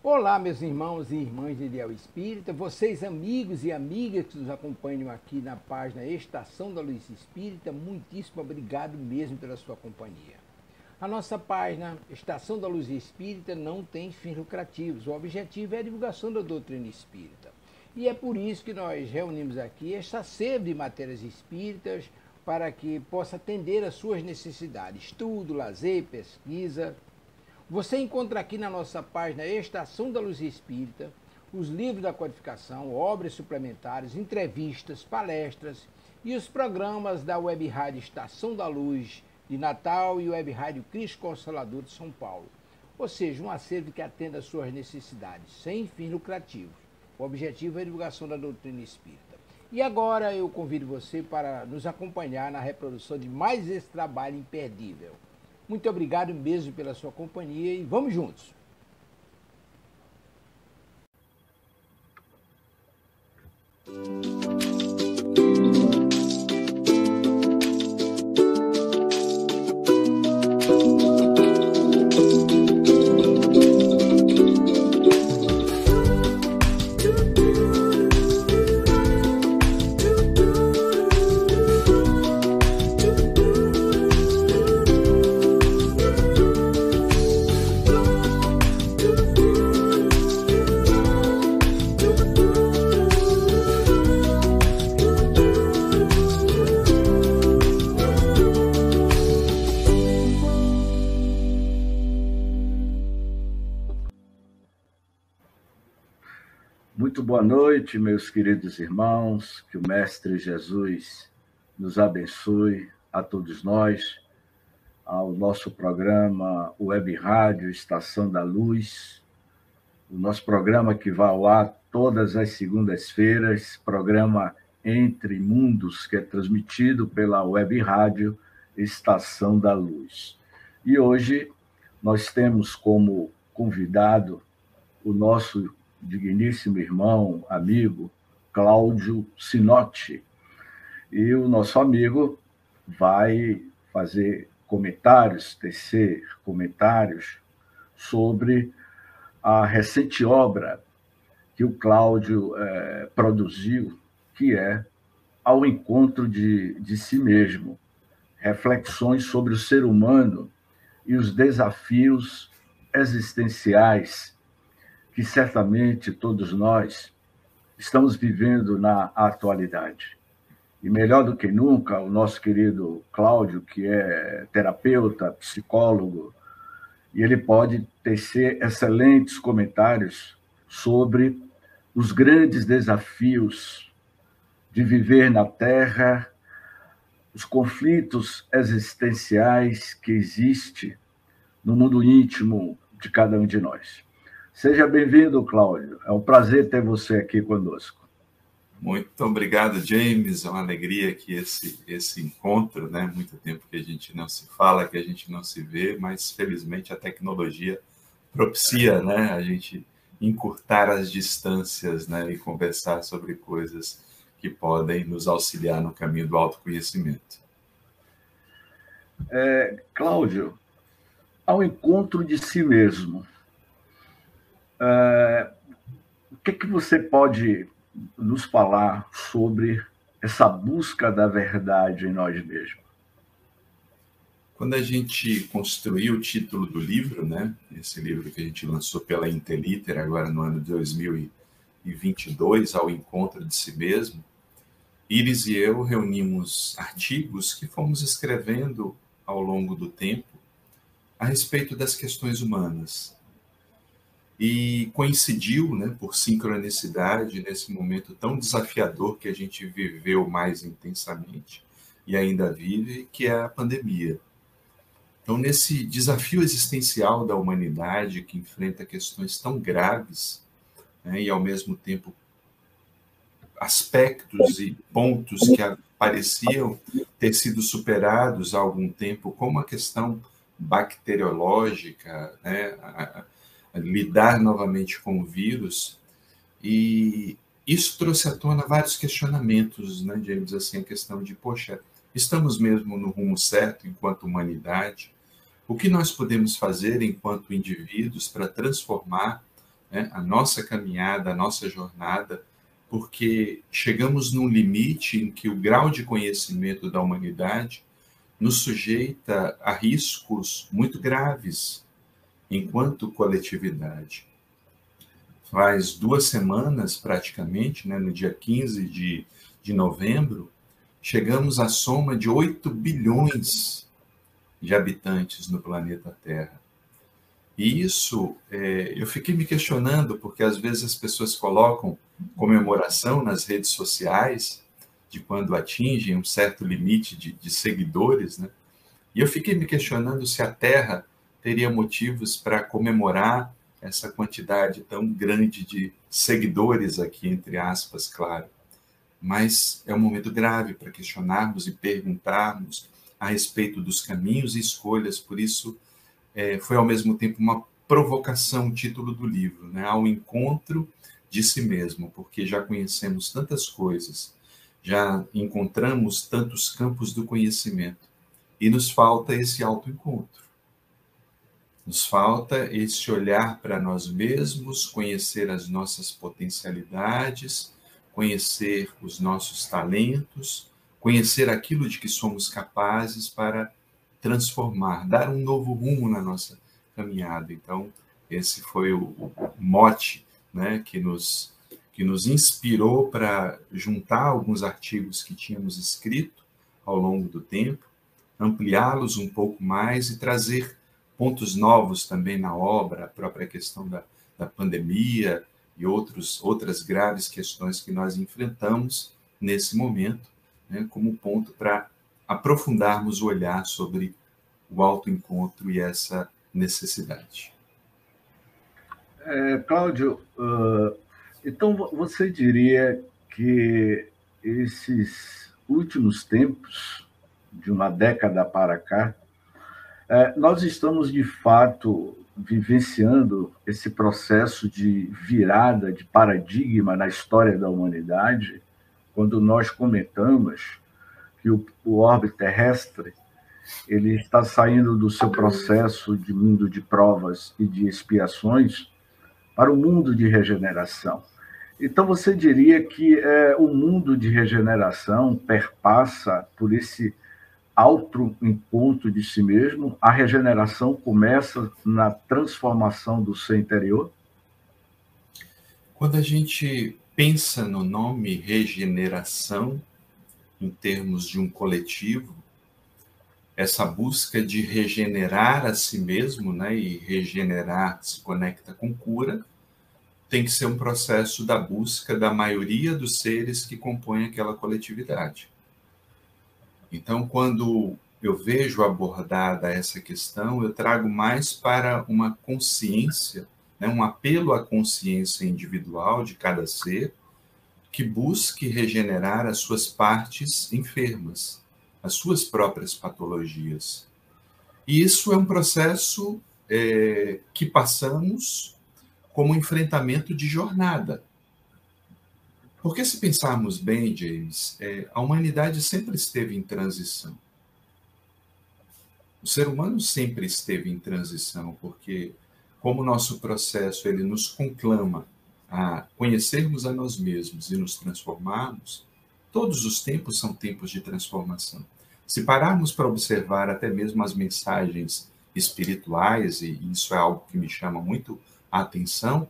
Olá, meus irmãos e irmãs de Ideal Espírita, vocês amigos e amigas que nos acompanham aqui na página Estação da Luz Espírita, muitíssimo obrigado mesmo pela sua companhia. A nossa página Estação da Luz Espírita não tem fins lucrativos, o objetivo é a divulgação da doutrina espírita. E é por isso que nós reunimos aqui esta sede de matérias espíritas para que possa atender às suas necessidades, estudo, lazer, pesquisa. Você encontra aqui na nossa página Estação da Luz Espírita os livros da codificação, obras suplementares, entrevistas, palestras e os programas da Web Rádio Estação da Luz de Natal e Web Rádio Cristo Consolador de São Paulo. Ou seja, um acervo que atenda às suas necessidades, sem fins lucrativos. O objetivo é a divulgação da doutrina espírita. E agora eu convido você para nos acompanhar na reprodução de mais esse trabalho imperdível. Muito obrigado mesmo pela sua companhia e vamos juntos. Muito boa noite, meus queridos irmãos, que o Mestre Jesus nos abençoe a todos nós, ao nosso programa Web Rádio Estação da Luz, o nosso programa que vai ao ar todas as segundas-feiras, programa Entre Mundos, que é transmitido pela Web Rádio Estação da Luz. E hoje nós temos como convidado o nosso digníssimo irmão, amigo, Cláudio Sinotti. E o nosso amigo vai fazer tecer comentários sobre a recente obra que o Cláudio produziu, que é Ao Encontro de Si Mesmo, reflexões sobre o ser humano e os desafios existenciais que certamente todos nós estamos vivendo na atualidade. E melhor do que nunca, o nosso querido Cláudio, que é terapeuta, psicólogo, e ele pode tecer excelentes comentários sobre os grandes desafios de viver na Terra, os conflitos existenciais que existem no mundo íntimo de cada um de nós. Seja bem-vindo, Cláudio. É um prazer ter você aqui conosco. Muito obrigado, James. É uma alegria que esse encontro, né? Muito tempo que a gente não se fala, que a gente não se vê, mas felizmente a tecnologia propicia, né? A gente encurtar as distâncias, né? E conversar sobre coisas que podem nos auxiliar no caminho do autoconhecimento. Cláudio, ao encontro de si mesmo. O que você pode nos falar sobre essa busca da verdade em nós mesmos? Quando a gente construiu o título do livro, né? Esse livro que a gente lançou pela Interliter agora no ano de 2022, Ao Encontro de Si Mesmo, Iris e eu reunimos artigos que fomos escrevendo ao longo do tempo a respeito das questões humanas. E coincidiu, né, por sincronicidade, nesse momento tão desafiador que a gente viveu mais intensamente e ainda vive, que é a pandemia. Então, nesse desafio existencial da humanidade, que enfrenta questões tão graves, né, e, ao mesmo tempo, aspectos e pontos que pareciam ter sido superados há algum tempo, como a questão bacteriológica, né, lidar novamente com o vírus, e isso trouxe à tona vários questionamentos, né, James, assim, a questão de, poxa, estamos mesmo no rumo certo enquanto humanidade? O que nós podemos fazer enquanto indivíduos para transformar né, a nossa caminhada, a nossa jornada, porque chegamos num limite em que o grau de conhecimento da humanidade nos sujeita a riscos muito graves enquanto coletividade. Faz 2 semanas, praticamente, né, no dia 15 de novembro, chegamos à soma de 8 bilhões de habitantes no planeta Terra. E isso, eu fiquei me questionando, porque às vezes as pessoas colocam comemoração nas redes sociais de quando atingem um certo limite de seguidores, né? E eu fiquei me questionando se a Terra teria motivos para comemorar essa quantidade tão grande de seguidores aqui, entre aspas, claro. Mas é um momento grave para questionarmos e perguntarmos a respeito dos caminhos e escolhas, por isso foi ao mesmo tempo uma provocação, o título do livro, né? Ao encontro de si mesmo, porque já conhecemos tantas coisas, já encontramos tantos campos do conhecimento, e nos falta esse autoencontro. Nos falta esse olhar para nós mesmos, conhecer as nossas potencialidades, conhecer os nossos talentos, conhecer aquilo de que somos capazes para transformar, dar um novo rumo na nossa caminhada. Então, esse foi o mote, né, que nos inspirou para juntar alguns artigos que tínhamos escrito ao longo do tempo, ampliá-los um pouco mais e trazer pontos novos também na obra, a própria questão da pandemia e outras graves questões que nós enfrentamos nesse momento, né, como ponto para aprofundarmos o olhar sobre o autoencontro e essa necessidade. Cláudio, então você diria que esses últimos tempos, de uma década para cá, nós estamos, de fato, vivenciando esse processo de virada de paradigma na história da humanidade, quando nós comentamos que o orbe terrestre ele está saindo do seu processo de mundo de provas e de expiações para o mundo de regeneração. Então, você diria que o mundo de regeneração perpassa por esse autoencontro de si mesmo? A regeneração começa na transformação do ser interior? Quando a gente pensa no nome regeneração, em termos de um coletivo, essa busca de regenerar a si mesmo, né, e regenerar se conecta com cura, tem que ser um processo da busca da maioria dos seres que compõem aquela coletividade. Então, quando eu vejo abordada essa questão, eu trago mais para uma consciência, né, um apelo à consciência individual de cada ser, que busque regenerar as suas partes enfermas, as suas próprias patologias. E isso é um processo que passamos como um enfrentamento de jornada. Porque se pensarmos bem, James, a humanidade sempre esteve em transição. O ser humano sempre esteve em transição, porque como o nosso processo ele nos conclama a conhecermos a nós mesmos e nos transformarmos, todos os tempos são tempos de transformação. Se pararmos para observar até mesmo as mensagens espirituais, e isso é algo que me chama muito a atenção,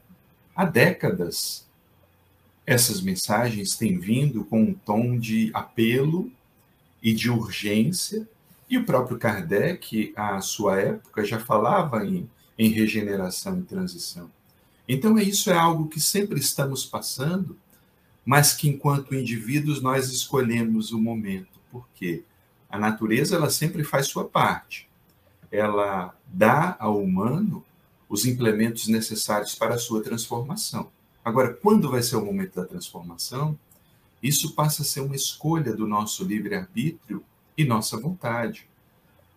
há décadas essas mensagens têm vindo com um tom de apelo e de urgência, e o próprio Kardec, à sua época, já falava em regeneração e transição. Então, isso é algo que sempre estamos passando, mas que, enquanto indivíduos, nós escolhemos o momento. Por quê? A natureza ela sempre faz sua parte. Ela dá ao humano os implementos necessários para a sua transformação. Agora, quando vai ser o momento da transformação, isso passa a ser uma escolha do nosso livre-arbítrio e nossa vontade.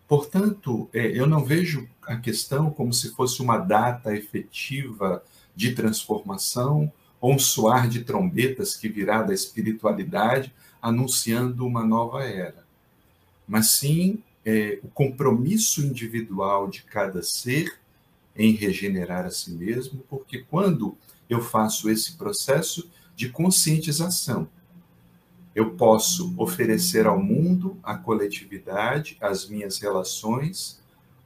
Portanto, eu não vejo a questão como se fosse uma data efetiva de transformação ou um soar de trombetas que virá da espiritualidade anunciando uma nova era. Mas sim o compromisso individual de cada ser em regenerar a si mesmo, porque quando eu faço esse processo de conscientização, eu posso oferecer ao mundo, à coletividade, às minhas relações,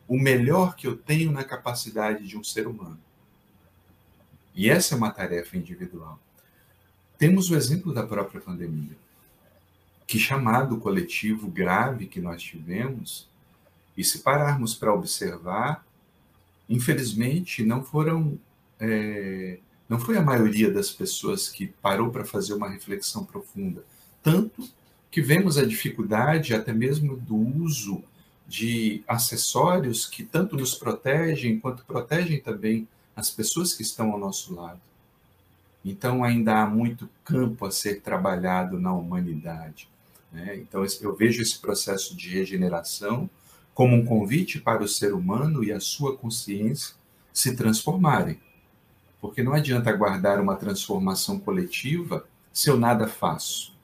o melhor que eu tenho na capacidade de um ser humano. E essa é uma tarefa individual. Temos o exemplo da própria pandemia. Que chamado coletivo grave que nós tivemos, e se pararmos para observar, infelizmente não foi a maioria das pessoas que parou para fazer uma reflexão profunda, tanto que vemos a dificuldade até mesmo do uso de acessórios que tanto nos protegem, quanto protegem também as pessoas que estão ao nosso lado. Então ainda há muito campo a ser trabalhado na humanidade, né? Então eu vejo esse processo de regeneração como um convite para o ser humano e a sua consciência se transformarem. Porque não adianta aguardar uma transformação coletiva se eu nada faço,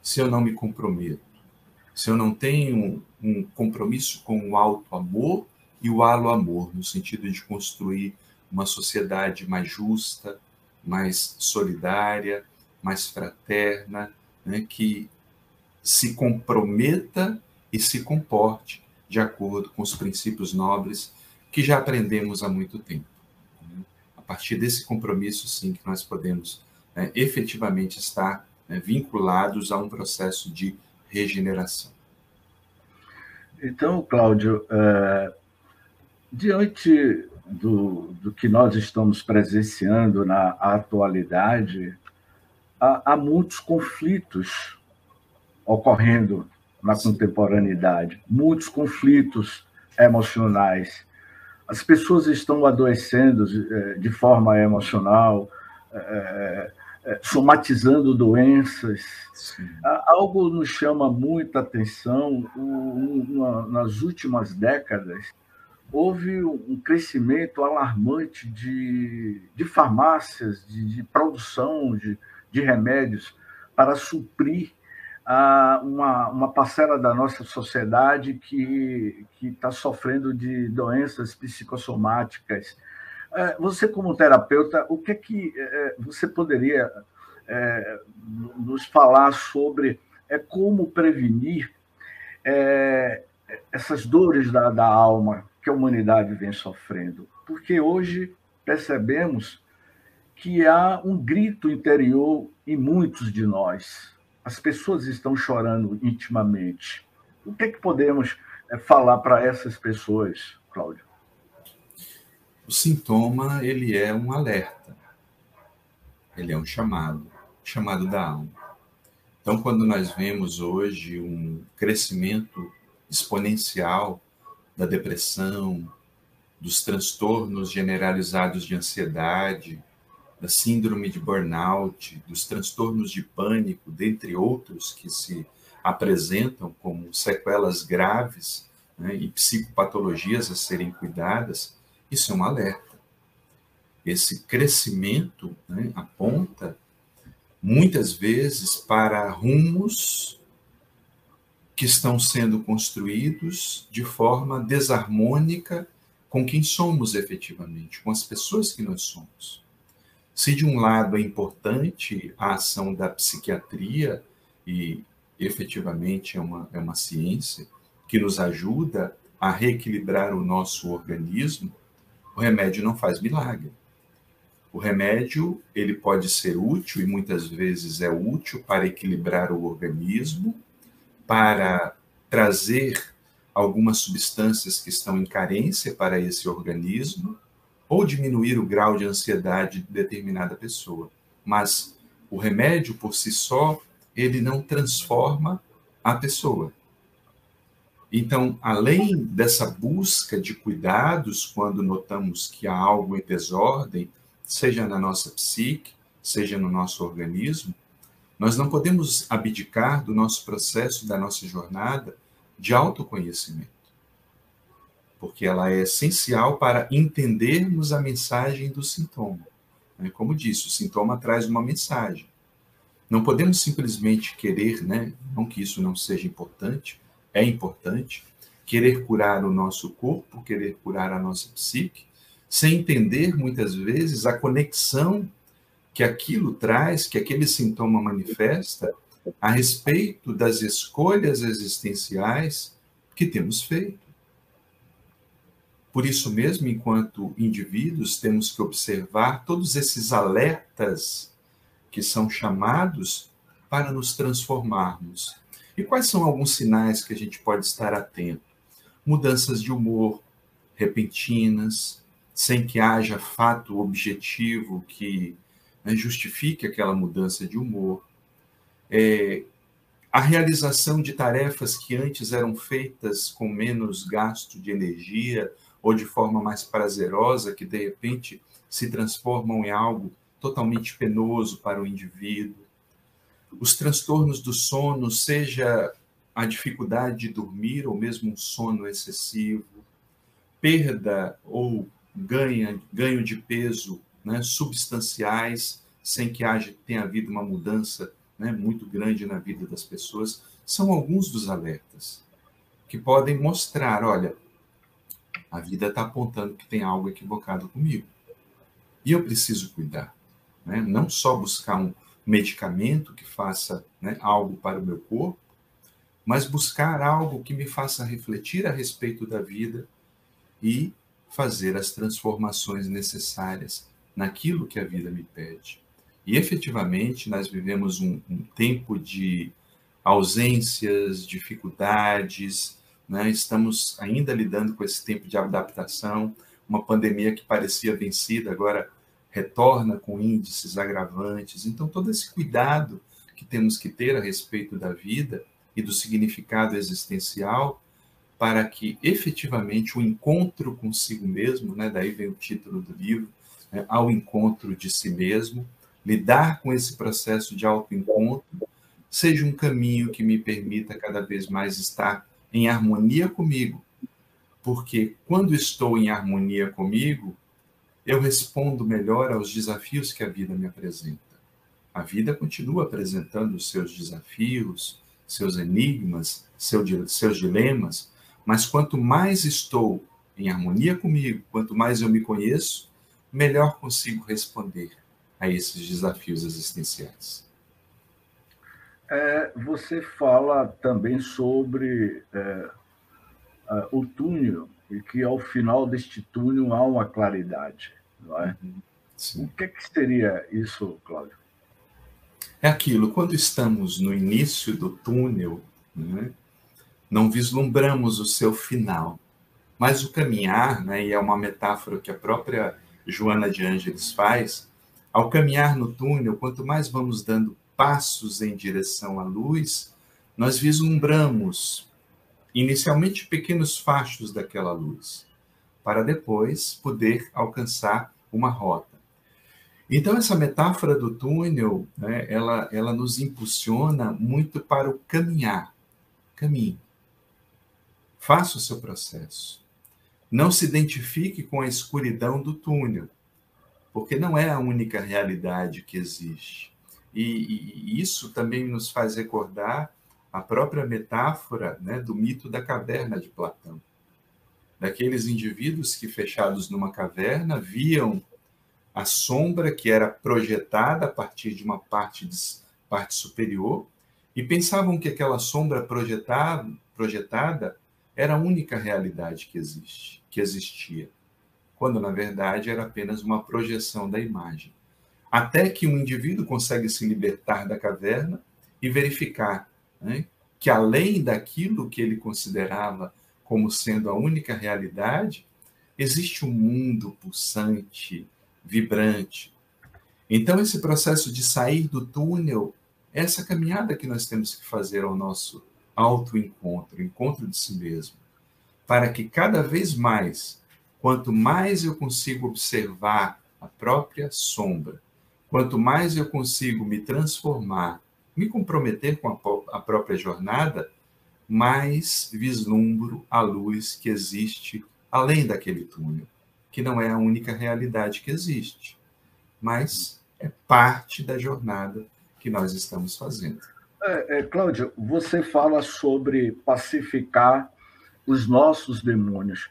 se eu não me comprometo, se eu não tenho um compromisso com o auto-amor e o halo-amor, no sentido de construir uma sociedade mais justa, mais solidária, mais fraterna, né, que se comprometa e se comporte de acordo com os princípios nobres que já aprendemos há muito tempo. A partir desse compromisso, sim, que nós podemos efetivamente estar vinculados a um processo de regeneração. Então, Cláudio, diante do que nós estamos presenciando na atualidade, há muitos conflitos ocorrendo na contemporaneidade, muitos conflitos emocionais. As pessoas estão adoecendo de forma emocional, somatizando doenças. Sim. Algo nos chama muita atenção. Nas últimas décadas, houve um crescimento alarmante de farmácias, de produção de remédios para suprir uma parcela da nossa sociedade que está sofrendo de doenças psicossomáticas. Você, como terapeuta, o que é que você poderia nos falar sobre como prevenir essas dores da alma que a humanidade vem sofrendo? Porque hoje percebemos que há um grito interior em muitos de nós. As pessoas estão chorando intimamente. O que é que podemos falar para essas pessoas, Cláudio? O sintoma, ele é um alerta. Ele é um chamado da alma. Então, quando nós vemos hoje um crescimento exponencial da depressão, dos transtornos generalizados de ansiedade, da síndrome de burnout, dos transtornos de pânico, dentre outros que se apresentam como sequelas graves, né, e psicopatologias a serem cuidadas, isso é um alerta. Esse crescimento, né, aponta muitas vezes para rumos que estão sendo construídos de forma desarmônica com quem somos efetivamente, com as pessoas que nós somos. Se de um lado é importante a ação da psiquiatria, e efetivamente é uma ciência que nos ajuda a reequilibrar o nosso organismo, o remédio não faz milagre. O remédio, ele pode ser útil, e muitas vezes é útil para equilibrar o organismo, para trazer algumas substâncias que estão em carência para esse organismo, ou diminuir o grau de ansiedade de determinada pessoa. Mas o remédio, por si só, ele não transforma a pessoa. Então, além dessa busca de cuidados, quando notamos que há algo em desordem, seja na nossa psique, seja no nosso organismo, nós não podemos abdicar do nosso processo, da nossa jornada de autoconhecimento, porque ela é essencial para entendermos a mensagem do sintoma. Como disse, o sintoma traz uma mensagem. Não podemos simplesmente querer, não que isso não seja importante, é importante, querer curar o nosso corpo, querer curar a nossa psique, sem entender, muitas vezes, a conexão que aquilo traz, que aquele sintoma manifesta, a respeito das escolhas existenciais que temos feito. Por isso mesmo, enquanto indivíduos, temos que observar todos esses alertas que são chamados para nos transformarmos. E quais são alguns sinais que a gente pode estar atento? Mudanças de humor repentinas, sem que haja fato objetivo que justifique aquela mudança de humor. A realização de tarefas que antes eram feitas com menos gasto de energia ou de forma mais prazerosa, que de repente se transformam em algo totalmente penoso para o indivíduo. Os transtornos do sono, seja a dificuldade de dormir ou mesmo um sono excessivo, perda ou ganho de peso, né, substanciais, sem que tenha havido uma mudança, né, muito grande na vida das pessoas, são alguns dos alertas que podem mostrar, olha, a vida está apontando que tem algo equivocado comigo. E eu preciso cuidar. Né? Não só buscar um medicamento que faça, né, algo para o meu corpo, mas buscar algo que me faça refletir a respeito da vida e fazer as transformações necessárias naquilo que a vida me pede. E, efetivamente, nós vivemos um tempo de ausências, dificuldades, né? Estamos ainda lidando com esse tempo de adaptação, uma pandemia que parecia vencida, agora retorna com índices agravantes. Então, todo esse cuidado que temos que ter a respeito da vida e do significado existencial, para que, efetivamente, o encontro consigo mesmo, né? Daí vem o título do livro, né? Ao encontro de si mesmo, lidar com esse processo de autoencontro, seja um caminho que me permita cada vez mais estar em harmonia comigo, porque quando estou em harmonia comigo, eu respondo melhor aos desafios que a vida me apresenta. A vida continua apresentando os seus desafios, seus enigmas, seus dilemas, mas quanto mais estou em harmonia comigo, quanto mais eu me conheço, melhor consigo responder a esses desafios existenciais. Você fala também sobre o túnel, e que ao final deste túnel há uma claridade, não é? Sim. O que seria isso, Cláudio? É aquilo, quando estamos no início do túnel, né, não vislumbramos o seu final, mas o caminhar, né, e é uma metáfora que a própria Joana de Ângeles faz, ao caminhar no túnel, quanto mais vamos dando passos em direção à luz, nós vislumbramos inicialmente pequenos fachos daquela luz, para depois poder alcançar uma rota. Então, essa metáfora do túnel, né, ela nos impulsiona muito para o caminhar. Caminhe. Faça o seu processo. Não se identifique com a escuridão do túnel, porque não é a única realidade que existe. E isso também nos faz recordar a própria metáfora, né, do mito da caverna de Platão. Daqueles indivíduos que, fechados numa caverna, viam a sombra que era projetada a partir de uma parte superior e pensavam que aquela sombra projetada era a única realidade que existia, quando, na verdade, era apenas uma projeção da imagem. Até que um indivíduo consegue se libertar da caverna e verificar, né, que, além daquilo que ele considerava como sendo a única realidade, existe um mundo pulsante, vibrante. Então, esse processo de sair do túnel, essa caminhada que nós temos que fazer ao nosso autoencontro, encontro de si mesmo, para que cada vez mais, quanto mais eu consigo observar a própria sombra, quanto mais eu consigo me transformar, me comprometer com a própria jornada, mais vislumbro a luz que existe além daquele túnel, que não é a única realidade que existe, mas é parte da jornada que nós estamos fazendo. Cláudio, você fala sobre pacificar os nossos demônios.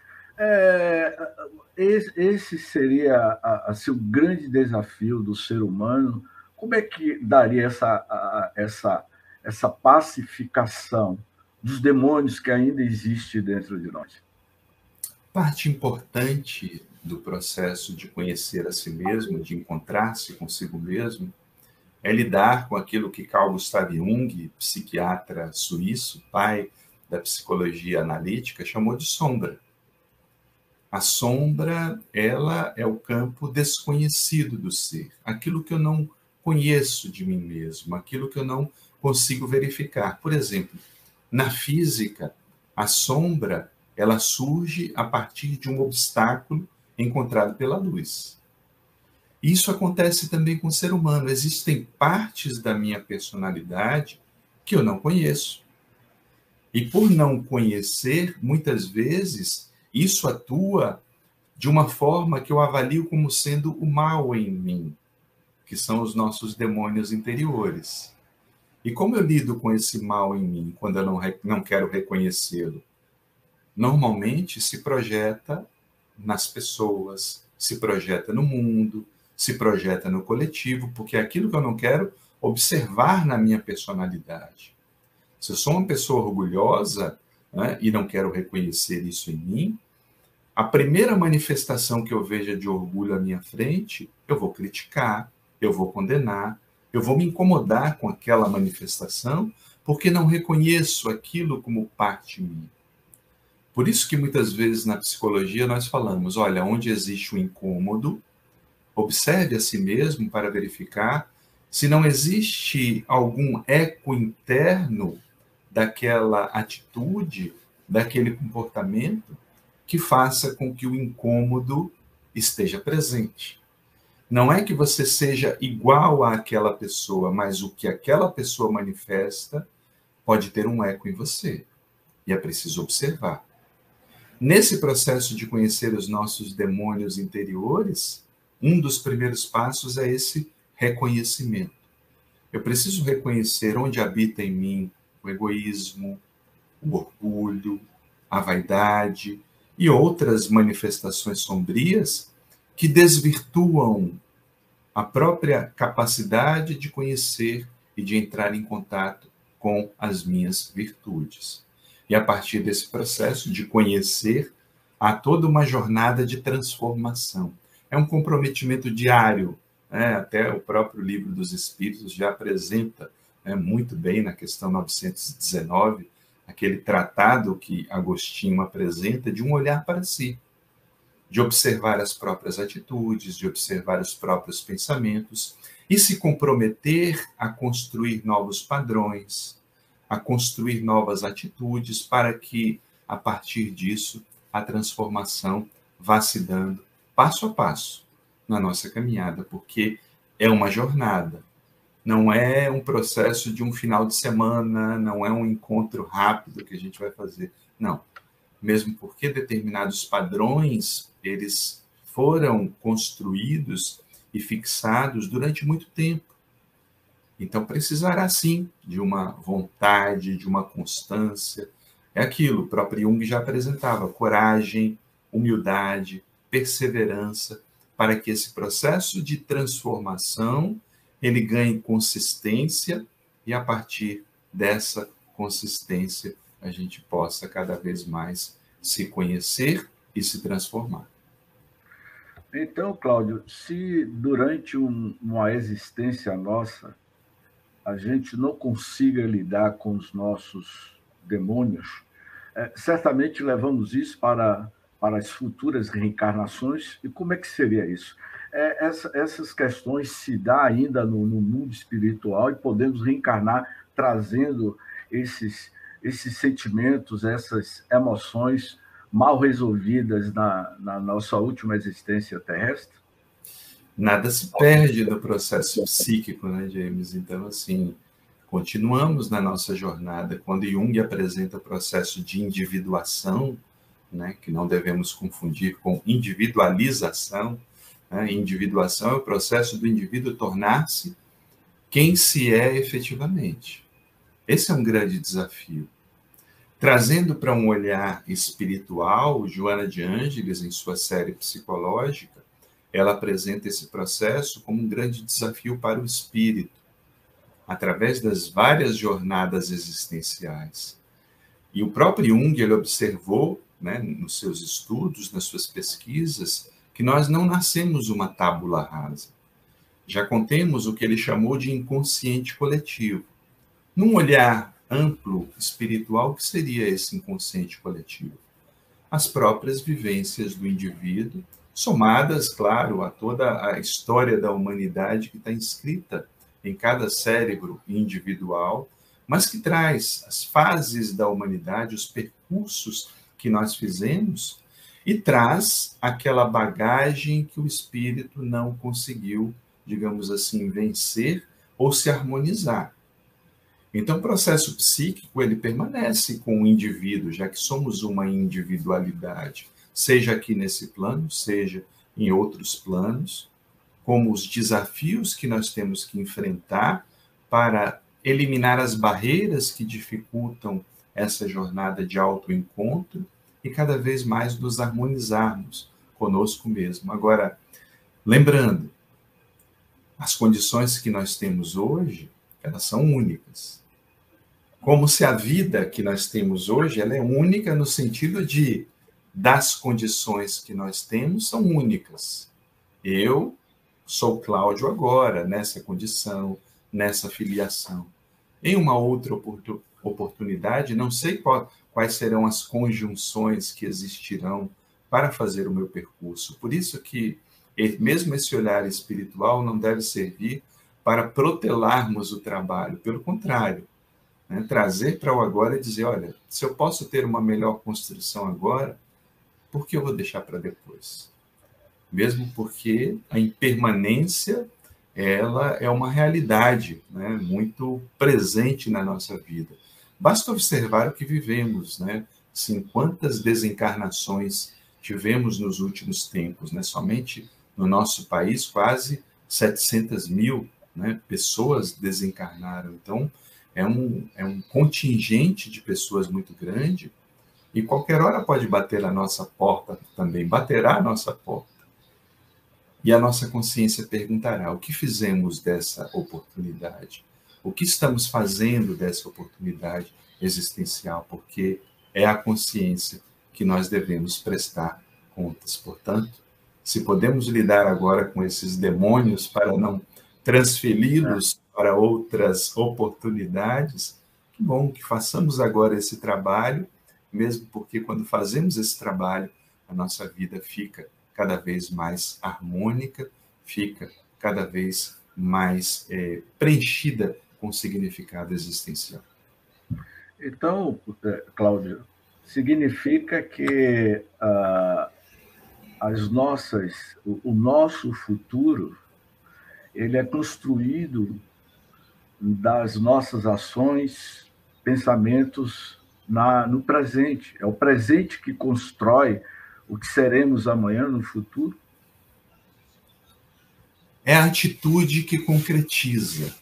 Esse seria assim, o grande desafio do ser humano. Como é que daria essa pacificação dos demônios que ainda existem dentro de nós? Parte importante do processo de conhecer a si mesmo, de encontrar-se consigo mesmo, é lidar com aquilo que Carl Gustav Jung, psiquiatra suíço, pai da psicologia analítica, chamou de sombra. A sombra, ela é o campo desconhecido do ser, aquilo que eu não conheço de mim mesmo, aquilo que eu não consigo verificar. Por exemplo, na física, a sombra, ela surge a partir de um obstáculo encontrado pela luz. Isso acontece também com o ser humano. Existem partes da minha personalidade que eu não conheço. E por não conhecer, muitas vezes, isso atua de uma forma que eu avalio como sendo o mal em mim, que são os nossos demônios interiores. E como eu lido com esse mal em mim quando eu não quero reconhecê-lo? Normalmente se projeta nas pessoas, se projeta no mundo, se projeta no coletivo, porque é aquilo que eu não quero observar na minha personalidade. Se eu sou uma pessoa orgulhosa, né, e não quero reconhecer isso em mim, a primeira manifestação que eu veja de orgulho à minha frente, eu vou criticar, eu vou condenar, eu vou me incomodar com aquela manifestação, porque não reconheço aquilo como parte minha. Por isso que muitas vezes na psicologia nós falamos, olha, onde existe o incômodo, observe a si mesmo para verificar se não existe algum eco interno daquela atitude, daquele comportamento, que faça com que o incômodo esteja presente. Não é que você seja igual àquela pessoa, mas o que aquela pessoa manifesta pode ter um eco em você. E é preciso observar. Nesse processo de conhecer os nossos demônios interiores, um dos primeiros passos é esse reconhecimento. Eu preciso reconhecer onde habita em mim o egoísmo, o orgulho, a vaidade e outras manifestações sombrias que desvirtuam a própria capacidade de conhecer e de entrar em contato com as minhas virtudes. E a partir desse processo de conhecer, há toda uma jornada de transformação. É um comprometimento diário, né? Até o próprio Livro dos Espíritos já apresenta, né, muito bem na questão 919, aquele tratado que Agostinho apresenta de um olhar para si, de observar as próprias atitudes, de observar os próprios pensamentos e se comprometer a construir novos padrões, a construir novas atitudes para que, a partir disso, a transformação vá se dando passo a passo na nossa caminhada, porque é uma jornada, não é um processo de um final de semana, não é um encontro rápido que a gente vai fazer, não. Mesmo porque determinados padrões, eles foram construídos e fixados durante muito tempo. Então, precisará, sim, de uma vontade, de uma constância. É aquilo, o próprio Jung já apresentava, coragem, humildade, perseverança, para que esse processo de transformação, ele ganhe consistência e, a partir dessa consistência, a gente possa cada vez mais se conhecer e se transformar. Então, Cláudio, se durante uma existência nossa, a gente não consiga lidar com os nossos demônios, certamente levamos isso para as futuras reencarnações. E como é que seria isso? Essas questões se dão ainda no mundo espiritual e podemos reencarnar trazendo esses sentimentos, essas emoções mal resolvidas na nossa última existência terrestre? Nada se perde no processo psíquico, né, James? Então, assim, continuamos na nossa jornada. Quando Jung apresenta o processo de individuação, né, que não devemos confundir com individualização, né? Individuação é o processo do indivíduo tornar-se quem se é efetivamente. Esse é um grande desafio. trazendo para um olhar espiritual, Joana de Ângeles, em sua série psicológica, ela apresenta esse processo como um grande desafio para o espírito, através das várias jornadas existenciais. E o próprio Jung, ele observou, né, nos seus estudos, nas suas pesquisas, que nós não nascemos uma tábula rasa. Já contemos o que ele chamou de inconsciente coletivo. Num olhar amplo, espiritual, o que seria esse inconsciente coletivo? As próprias vivências do indivíduo, somadas, claro, a toda a história da humanidade que está inscrita em cada cérebro individual, mas que traz as fases da humanidade, os percursos que nós fizemos, e traz aquela bagagem que o espírito não conseguiu, digamos assim, vencer ou se harmonizar. Então, o processo psíquico, ele permanece com o indivíduo, já que somos uma individualidade, seja aqui nesse plano, seja em outros planos, como os desafios que nós temos que enfrentar para eliminar as barreiras que dificultam essa jornada de autoencontro e cada vez mais nos harmonizarmos conosco mesmo. Agora, lembrando, as condições que nós temos hoje, elas são únicas. Como se a vida que nós temos hoje, ela é única no sentido de, das condições que nós temos, são únicas. Eu sou Cláudio agora, nessa condição, nessa filiação. Em uma outra oportunidade, não sei quais serão as conjunções que existirão para fazer o meu percurso. Por isso que, mesmo esse olhar espiritual não deve servir para protelarmos o trabalho. Pelo contrário, né? Trazer para o agora e dizer, olha, se eu posso ter uma melhor construção agora, por que eu vou deixar para depois? Mesmo porque a impermanência, ela é uma realidade, né, muito presente na nossa vida. Basta observar o que vivemos, né? Assim, quantas desencarnações tivemos nos últimos tempos, né? Somente no nosso país, quase 700 mil, né, pessoas desencarnaram. Então, é um contingente de pessoas muito grande e qualquer hora pode bater a nossa porta também, baterá a nossa porta. E a nossa consciência perguntará, o que fizemos dessa oportunidade? O que estamos fazendo dessa oportunidade existencial? Porque é a consciência que nós devemos prestar contas. Portanto, se podemos lidar agora com esses demônios para não transferi-los para outras oportunidades, que bom que façamos agora esse trabalho, mesmo porque quando fazemos esse trabalho, a nossa vida fica cada vez mais harmônica, fica cada vez mais preenchida com significado existencial. Então, Cláudio, significa que o nosso futuro ele é construído das nossas ações, pensamentos no presente. É o presente que constrói o que seremos amanhã, no futuro? É a atitude que concretiza.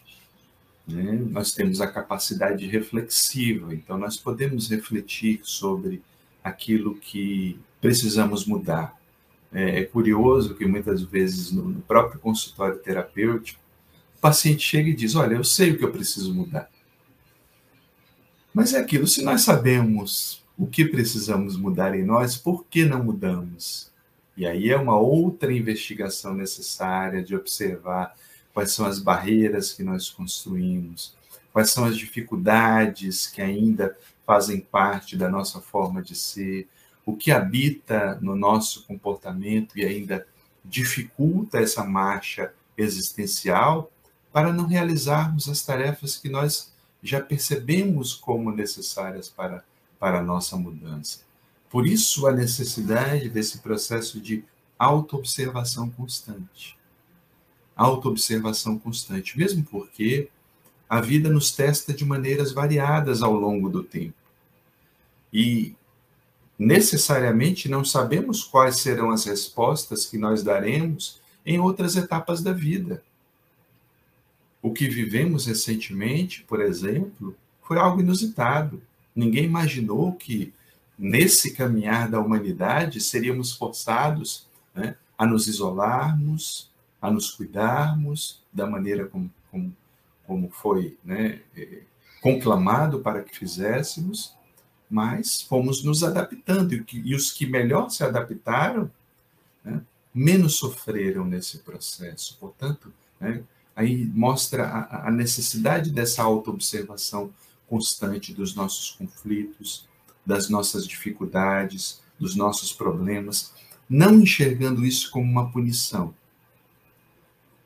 Né? Nós temos a capacidade reflexiva, então nós podemos refletir sobre aquilo que precisamos mudar. É curioso que muitas vezes no próprio consultório terapêutico, o paciente chega e diz, olha, eu sei o que eu preciso mudar. Mas é aquilo, se nós sabemos o que precisamos mudar em nós, por que não mudamos? E aí é uma outra investigação necessária de observar quais são as barreiras que nós construímos, quais são as dificuldades que ainda fazem parte da nossa forma de ser, o que habita no nosso comportamento e ainda dificulta essa marcha existencial para não realizarmos as tarefas que nós já percebemos como necessárias para a nossa mudança. Por isso, a necessidade desse processo de autoobservação constante. Autoobservação constante, mesmo porque a vida nos testa de maneiras variadas ao longo do tempo. E necessariamente não sabemos quais serão as respostas que nós daremos em outras etapas da vida. O que vivemos recentemente, por exemplo, foi algo inusitado. Ninguém imaginou que, nesse caminhar da humanidade, seríamos forçados, né, a nos isolarmos, a nos cuidarmos da maneira como foi, né, conclamado para que fizéssemos, mas fomos nos adaptando, e os que melhor se adaptaram, né, menos sofreram nesse processo. Portanto, né, aí mostra a necessidade dessa autoobservação constante dos nossos conflitos, das nossas dificuldades, dos nossos problemas, não enxergando isso como uma punição,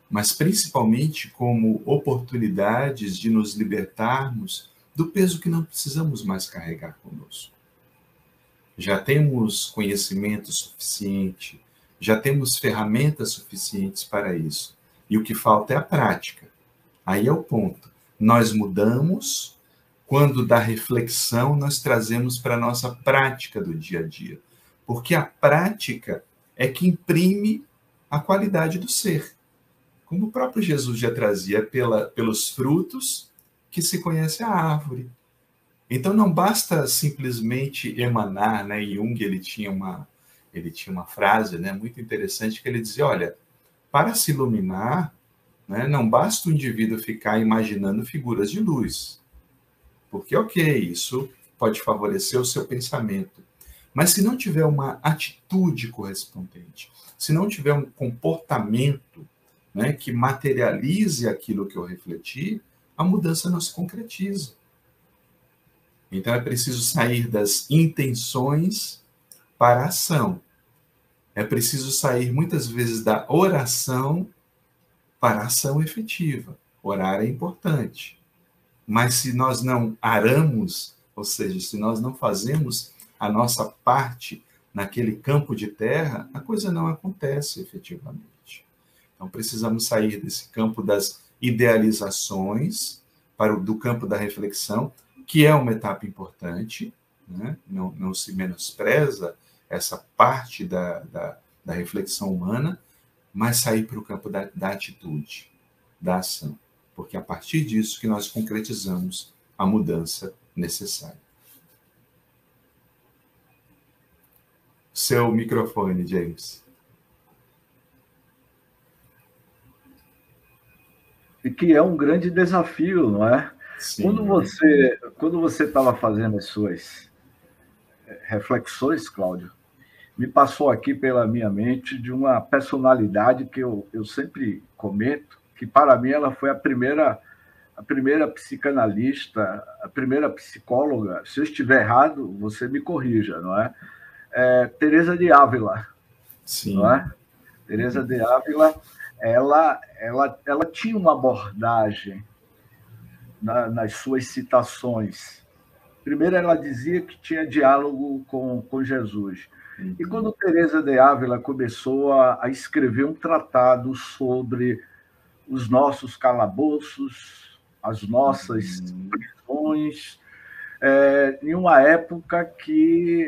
mas principalmente como oportunidades de nos libertarmos do peso que não precisamos mais carregar conosco. Já temos conhecimento suficiente, já temos ferramentas suficientes para isso. E o que falta é a prática. Aí é o ponto. Nós mudamos quando da reflexão nós trazemos para a nossa prática do dia a dia. Porque a prática é que imprime a qualidade do ser. Como o próprio Jesus já trazia, pelos frutos que se conhece a árvore. Então não basta simplesmente emanar, né? Jung ele tinha uma frase, né, muito interessante, que ele dizia, olha, para se iluminar, né, não basta o indivíduo ficar imaginando figuras de luz. Porque, ok, isso pode favorecer o seu pensamento. Mas se não tiver uma atitude correspondente, se não tiver um comportamento, né, que materialize aquilo que eu refleti, a mudança não se concretiza. Então é preciso sair das intenções para a ação. É preciso sair muitas vezes da oração para a ação efetiva. Orar é importante. Mas se nós não aramos, ou seja, se nós não fazemos a nossa parte naquele campo de terra, a coisa não acontece efetivamente. Então, precisamos sair desse campo das idealizações do campo da reflexão, que é uma etapa importante, né? Não se menospreza essa parte da reflexão humana, mas sair para o campo da atitude, da ação. Porque é a partir disso que nós concretizamos a mudança necessária. Seu microfone, James. E que é um grande desafio, não é? Sim. Quando você estava fazendo as suas reflexões, Cláudio, me passou aqui pela minha mente de uma personalidade que eu sempre comento, que para mim ela foi a primeira psicanalista, a primeira psicóloga. Se eu estiver errado, você me corrija, não é? Teresa de Ávila. Sim. Não é? Teresa de Ávila, ela tinha uma abordagem nas suas citações. Primeiro, ela dizia que tinha diálogo com Jesus. Uhum. E quando Teresa de Ávila começou a escrever um tratado sobre os nossos calabouços, as nossas prisões, em uma época que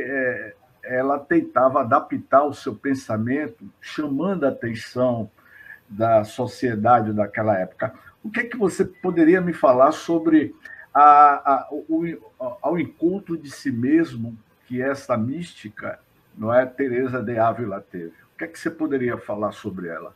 ela tentava adaptar o seu pensamento, chamando a atenção da sociedade daquela época. O que é que você poderia me falar sobre ao encontro de si mesmo que essa mística, não é, Teresa de Ávila teve? O que é que você poderia falar sobre ela?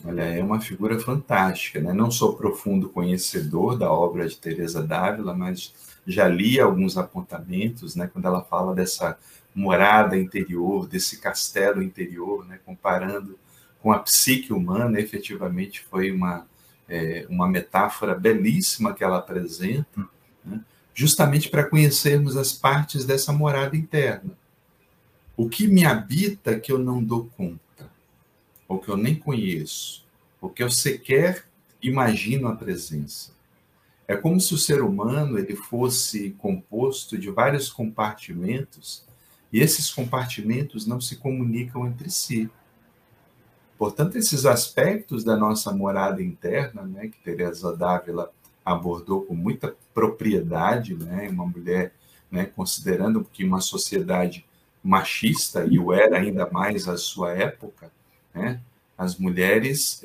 Olha, é uma figura fantástica, né? Não sou profundo conhecedor da obra de Teresa d'Ávila, mas já li alguns apontamentos, né? Quando ela fala dessa morada interior, desse castelo interior, né? Comparando com a psique humana, efetivamente foi uma metáfora belíssima que ela apresenta, né? Justamente para conhecermos as partes dessa morada interna. O que me habita que eu não dou conta, ou que eu nem conheço, ou que eu sequer imagino a presença. É como se o ser humano ele fosse composto de vários compartimentos, e esses compartimentos não se comunicam entre si. Portanto, esses aspectos da nossa morada interna, né, que Teresa d'Ávila abordou com muita propriedade, né, uma mulher, né, considerando que uma sociedade machista, e o era ainda mais à sua época, né, as mulheres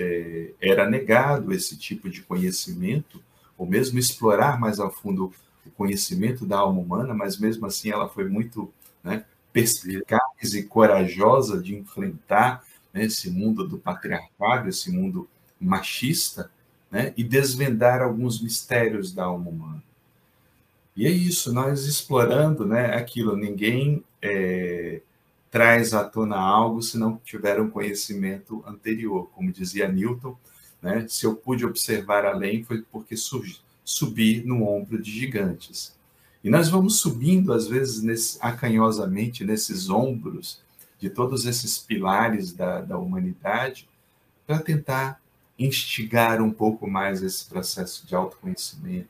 era negado esse tipo de conhecimento, ou mesmo explorar mais a fundo o conhecimento da alma humana, mas mesmo assim ela foi muito, né, perspicaz e corajosa de enfrentar, né, esse mundo do patriarcado, esse mundo machista, né, e desvendar alguns mistérios da alma humana. E é isso, nós explorando, né, aquilo, ninguém traz à tona algo se não tiver um conhecimento anterior. Como dizia Newton, né, se eu pude observar além foi porque subi no ombro de gigantes. E nós vamos subindo, às vezes, acanhosamente, nesses ombros de todos esses pilares da humanidade, para tentar instigar um pouco mais esse processo de autoconhecimento,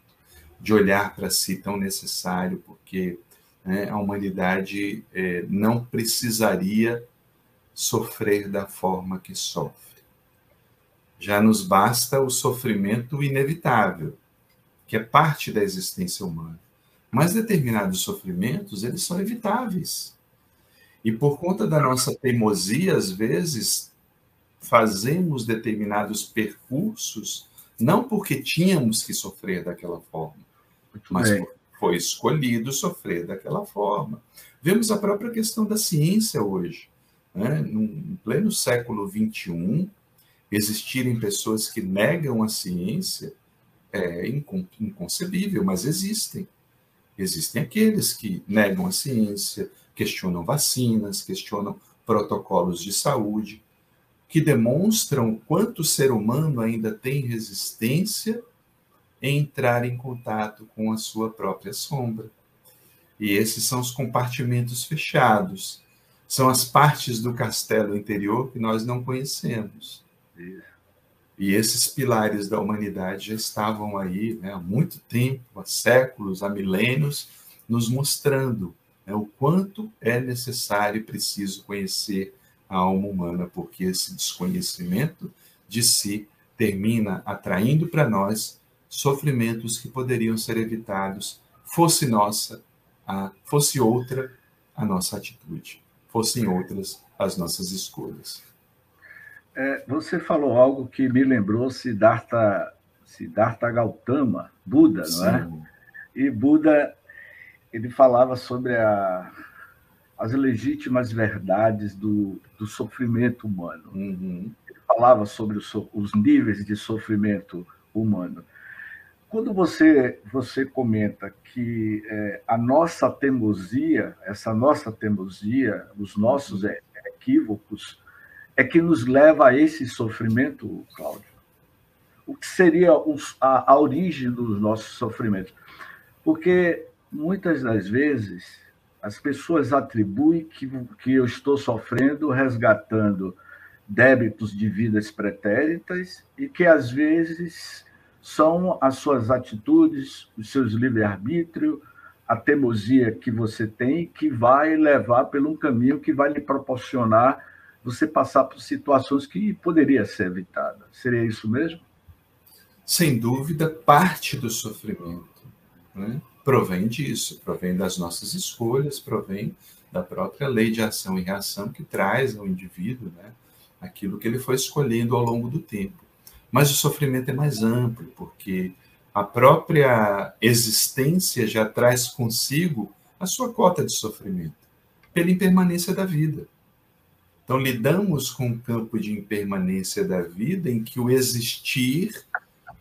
de olhar para si tão necessário, porque, né, a humanidade não precisaria sofrer da forma que sofre. Já nos basta o sofrimento inevitável, que é parte da existência humana. Mas determinados sofrimentos, eles são evitáveis. E por conta da nossa teimosia, às vezes, fazemos determinados percursos, não porque tínhamos que sofrer daquela forma, mas foi escolhido sofrer daquela forma. Vemos a própria questão da ciência hoje, né? No pleno século XXI, existirem pessoas que negam a ciência é inconcebível, mas existem. Existem aqueles que negam a ciência, questionam vacinas, questionam protocolos de saúde, que demonstram quanto o ser humano ainda tem resistência em entrar em contato com a sua própria sombra. E esses são os compartimentos fechados, são as partes do castelo interior que nós não conhecemos. E esses pilares da humanidade já estavam aí, né, há muito tempo, há séculos, há milênios, nos mostrando, né, o quanto é necessário e preciso conhecer a alma humana, porque esse desconhecimento de si termina atraindo para nós sofrimentos que poderiam ser evitados, fosse outra a nossa atitude, fossem outras as nossas escolhas. Você falou algo que me lembrou Siddhartha Gautama, Buda, não é? Sim. E Buda, ele falava sobre as legítimas verdades do sofrimento humano. Uhum. Ele falava sobre os níveis de sofrimento humano. Quando você comenta que a nossa teimosia, os nossos equívocos, é que nos leva a esse sofrimento, Cláudio? O que seria a origem dos nossos sofrimentos? Porque muitas das vezes as pessoas atribuem que eu estou sofrendo resgatando débitos de vidas pretéritas e que às vezes são as suas atitudes, os seus livre-arbítrio, a teimosia que você tem, que vai levar por um caminho que vai lhe proporcionar você passar por situações que poderia ser evitada. Seria isso mesmo? Sem dúvida, parte do sofrimento, né, provém disso, provém das nossas escolhas, provém da própria lei de ação e reação que traz ao indivíduo, né, aquilo que ele foi escolhendo ao longo do tempo. Mas o sofrimento é mais amplo, porque a própria existência já traz consigo a sua cota de sofrimento, pela impermanência da vida. Então, lidamos com um campo de impermanência da vida em que o existir,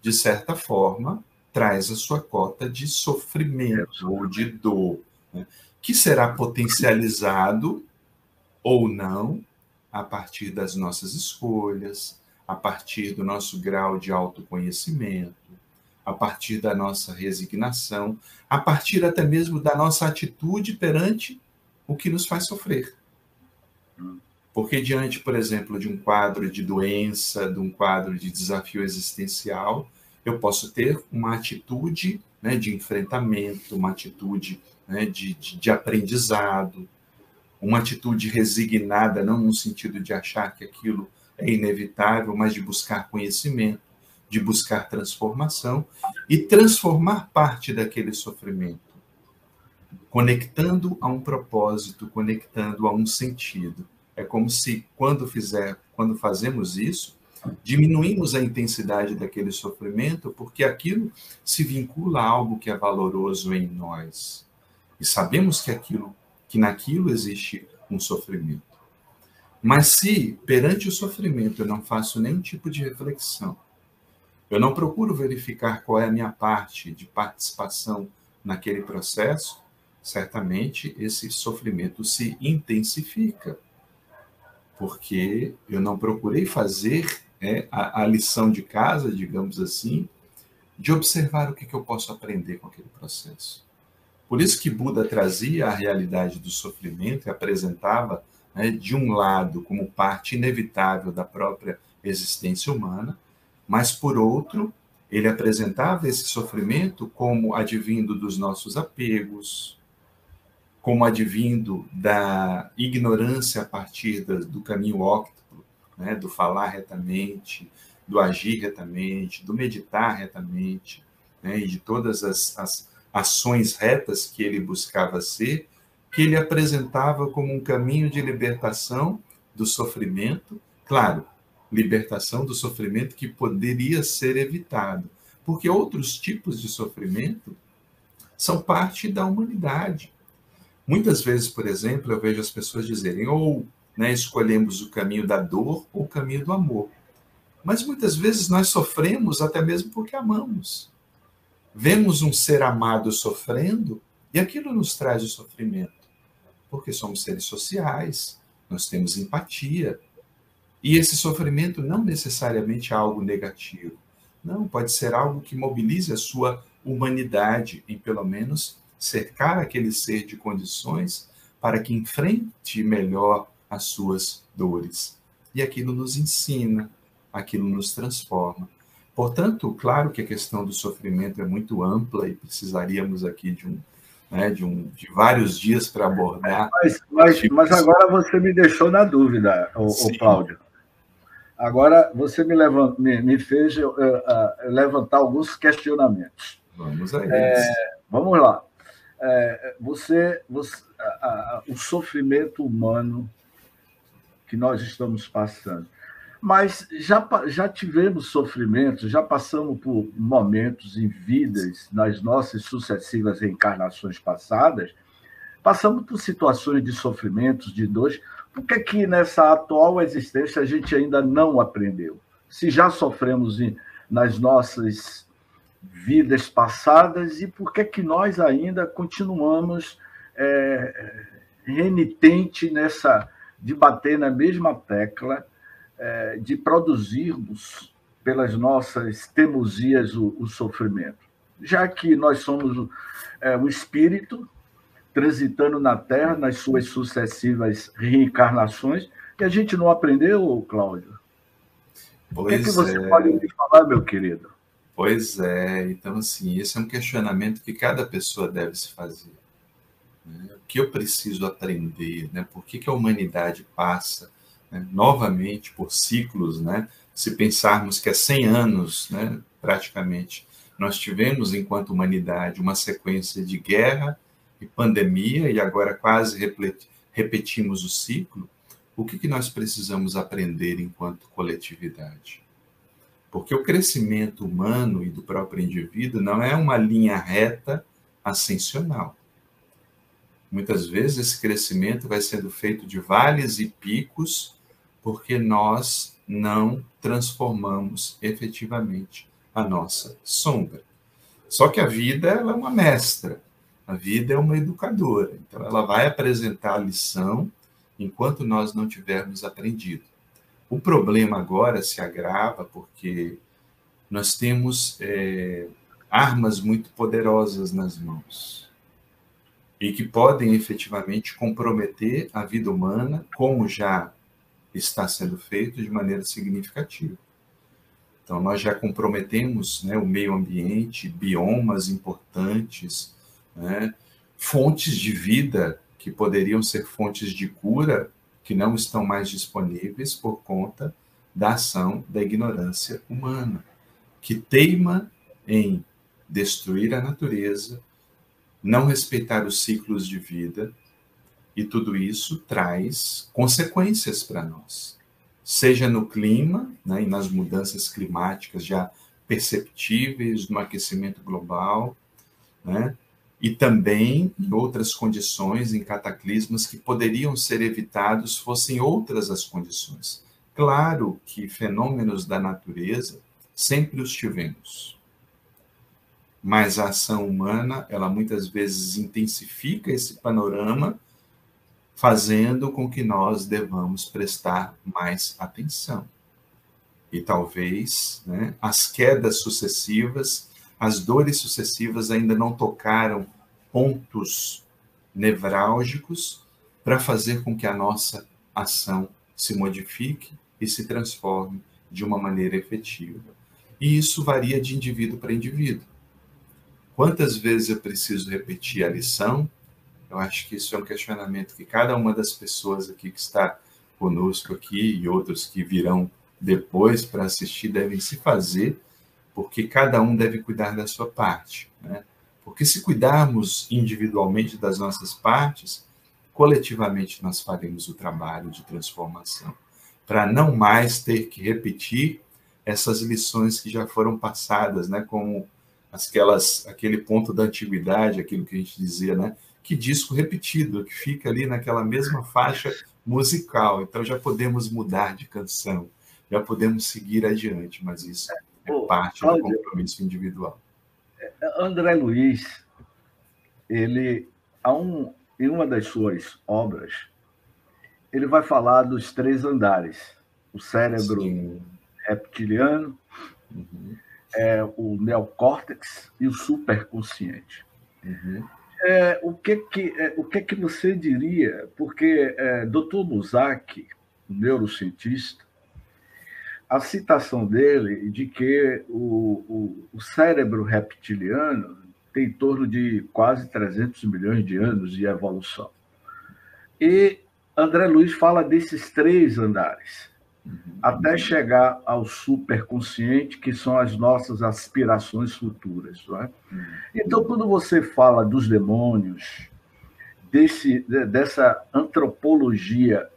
de certa forma, traz a sua cota de sofrimento ou de dor, né, que será potencializado ou não a partir das nossas escolhas, a partir do nosso grau de autoconhecimento, a partir da nossa resignação, a partir até mesmo da nossa atitude perante o que nos faz sofrer. Porque diante, por exemplo, de um quadro de doença, de um quadro de desafio existencial, eu posso ter uma atitude, né, de enfrentamento, uma atitude, né, de aprendizado, uma atitude resignada, não no sentido de achar que aquilo é inevitável, mas de buscar conhecimento, de buscar transformação e transformar parte daquele sofrimento, conectando a um propósito, conectando a um sentido. É como se, quando fazemos isso, diminuímos a intensidade daquele sofrimento porque aquilo se vincula a algo que é valoroso em nós. E sabemos que naquilo existe um sofrimento. Mas se, perante o sofrimento, eu não faço nenhum tipo de reflexão, eu não procuro verificar qual é a minha parte de participação naquele processo, certamente esse sofrimento se intensifica, porque eu não procurei fazer a lição de casa, digamos assim, de observar o que eu posso aprender com aquele processo. Por isso que Buda trazia a realidade do sofrimento e apresentava, de um lado, como parte inevitável da própria existência humana, mas, por outro, ele apresentava esse sofrimento como advindo dos nossos apegos, como advindo da ignorância a partir do caminho óctuplo, do falar retamente, do agir retamente, do meditar retamente, e de todas as ações retas que ele buscava ser, que ele apresentava como um caminho de libertação do sofrimento, claro, libertação do sofrimento que poderia ser evitado, porque outros tipos de sofrimento são parte da humanidade. Muitas vezes, por exemplo, eu vejo as pessoas dizerem ou escolhemos o caminho da dor ou o caminho do amor. Mas muitas vezes nós sofremos até mesmo porque amamos. Vemos um ser amado sofrendo e aquilo nos traz o sofrimento, porque somos seres sociais, nós temos empatia. E esse sofrimento não necessariamente é algo negativo. Não, pode ser algo que mobilize a sua humanidade em, pelo menos, cercar aquele ser de condições para que enfrente melhor as suas dores. E aquilo nos ensina, aquilo nos transforma. Portanto, claro que a questão do sofrimento é muito ampla e precisaríamos aqui de vários dias para abordar. Mas agora você me deixou na dúvida, o Cláudio. Agora você me fez levantar alguns questionamentos. Vamos a eles. Vamos lá. O sofrimento humano que nós estamos passando. Mas já tivemos sofrimentos, já passamos por momentos em vidas, nas nossas sucessivas reencarnações passadas, passamos por situações de sofrimentos, de dores. Por que que nessa atual existência a gente ainda não aprendeu? Se já sofremos nas nossas vidas passadas, e por que que nós ainda continuamos renitente de bater na mesma tecla, de produzirmos pelas nossas teimosias o sofrimento? Já que nós somos o espírito transitando na Terra, nas suas sucessivas reencarnações, e a gente não aprendeu, Cláudio? O que você pode me falar, meu querido? Pois é, então, assim, esse é um questionamento que cada pessoa deve se fazer. O que eu preciso aprender? Por que a humanidade passa novamente por ciclos? Se pensarmos que há 100 anos, praticamente, nós tivemos, enquanto humanidade, uma sequência de guerra e pandemia, e agora quase repetimos o ciclo. O que nós precisamos aprender enquanto coletividade? Porque o crescimento humano e do próprio indivíduo não é uma linha reta ascensional. Muitas vezes esse crescimento vai sendo feito de vales e picos, porque nós não transformamos efetivamente a nossa sombra. Só que a vida ela é uma mestra, a vida é uma educadora, então ela vai apresentar a lição enquanto nós não tivermos aprendido. O problema agora se agrava porque nós temos armas muito poderosas nas mãos e que podem efetivamente comprometer a vida humana, como já está sendo feito de maneira significativa. Então, nós já comprometemos o meio ambiente, biomas importantes, fontes de vida que poderiam ser fontes de cura, que não estão mais disponíveis por conta da ação da ignorância humana, que teima em destruir a natureza, não respeitar os ciclos de vida, e tudo isso traz consequências para nós. seja no clima, né, e nas mudanças climáticas já perceptíveis no aquecimento global, né, e também em outras condições, em cataclismas que poderiam ser evitados fossem outras as condições. Claro que fenômenos da natureza sempre os tivemos, mas a ação humana, ela muitas vezes intensifica esse panorama, fazendo com que nós devamos prestar mais atenção. E talvez, né, as quedas sucessivas, as dores sucessivas ainda não tocaram pontos nevrálgicos para fazer com que a nossa ação se modifique e se transforme de uma maneira efetiva. E isso varia de indivíduo para indivíduo. Quantas vezes eu preciso repetir a lição? Eu acho que isso é um questionamento que cada uma das pessoas aqui que está conosco aqui e outros que virão depois para assistir devem se fazer, porque cada um deve cuidar da sua parte, né? Porque se cuidarmos individualmente das nossas partes, coletivamente nós faremos o trabalho de transformação, para não mais ter que repetir essas lições que já foram passadas, né? Como aquele ponto da antiguidade, aquilo que a gente dizia, né? Que disco repetido, que fica ali naquela mesma faixa musical. Então já podemos mudar de canção, já podemos seguir adiante, mas isso é parte do compromisso individual. André Luiz, ele, em uma das suas obras, ele vai falar dos 3 andares: o cérebro reptiliano, o neocórtex e o superconsciente. O que você diria? Porque Dr. Busak, o neurocientista, a citação dele de que o cérebro reptiliano tem em torno de quase 300 milhões de anos de evolução. E André Luiz fala desses 3 andares, até chegar ao superconsciente, que são as nossas aspirações futuras. Não é? Então, quando você fala dos demônios, dessa antropologia,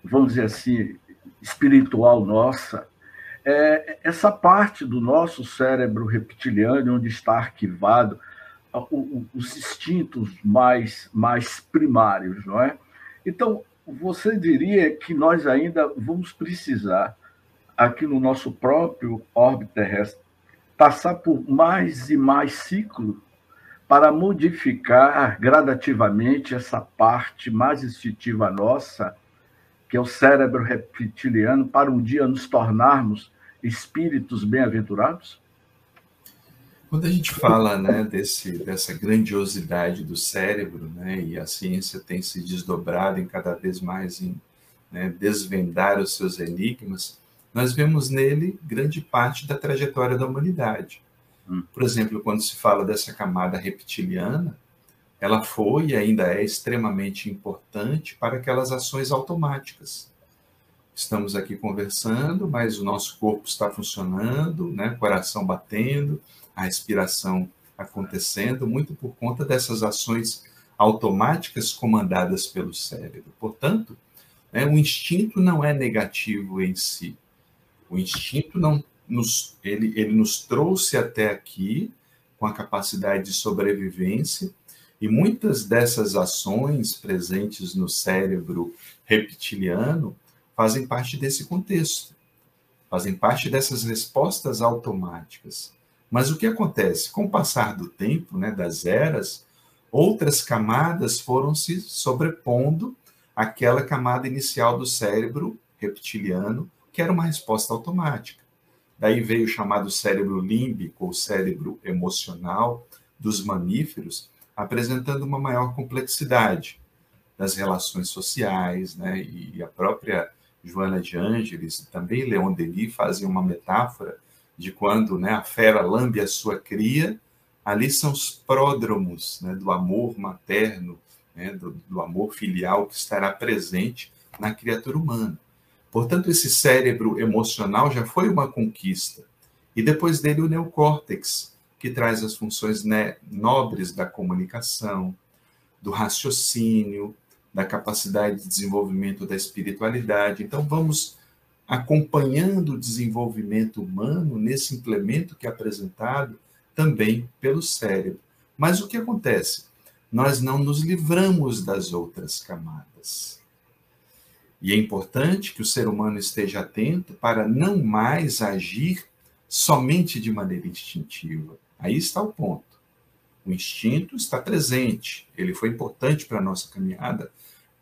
vamos dizer assim, espiritual nossa, essa parte do nosso cérebro reptiliano, onde está arquivado os instintos mais primários, não é? Então, você diria que nós ainda vamos precisar, aqui no nosso próprio orbe terrestre, passar por mais e mais ciclos para modificar gradativamente essa parte mais instintiva nossa, que é o cérebro reptiliano, para um dia nos tornarmos espíritos bem-aventurados? Quando a gente fala, né, dessa grandiosidade do cérebro, né, e a ciência tem se desdobrado em cada vez mais em, né, desvendar os seus enigmas, nós vemos nele grande parte da trajetória da humanidade. Por exemplo, quando se fala dessa camada reptiliana, ela foi e ainda é extremamente importante para aquelas ações automáticas. Estamos aqui conversando, mas o nosso corpo está funcionando, né? Coração batendo, a respiração acontecendo, muito por conta dessas ações automáticas comandadas pelo cérebro. Portanto, né, o instinto não é negativo em si. O instinto ele nos trouxe até aqui com a capacidade de sobrevivência, e muitas dessas ações presentes no cérebro reptiliano fazem parte desse contexto, fazem parte dessas respostas automáticas. Mas o que acontece? Com o passar do tempo, né, das eras, outras camadas foram se sobrepondo àquela camada inicial do cérebro reptiliano, que era uma resposta automática. Daí veio o chamado cérebro límbico, ou cérebro emocional, dos mamíferos, apresentando uma maior complexidade das relações sociais, né? E a própria Joana de Ângeles, também Leon Denis, fazia uma metáfora de quando, né, a fera lambe a sua cria, ali são os pródromos, né, do amor materno, né, do amor filial que estará presente na criatura humana. Portanto, esse cérebro emocional já foi uma conquista. E depois dele o neocórtex, que traz as funções, né, nobres da comunicação, do raciocínio, da capacidade de desenvolvimento da espiritualidade. Então, vamos acompanhando o desenvolvimento humano nesse implemento que é apresentado também pelo cérebro. Mas o que acontece? Nós não nos livramos das outras camadas. E é importante que o ser humano esteja atento para não mais agir somente de maneira instintiva. Aí está o ponto. O instinto está presente, ele foi importante para a nossa caminhada,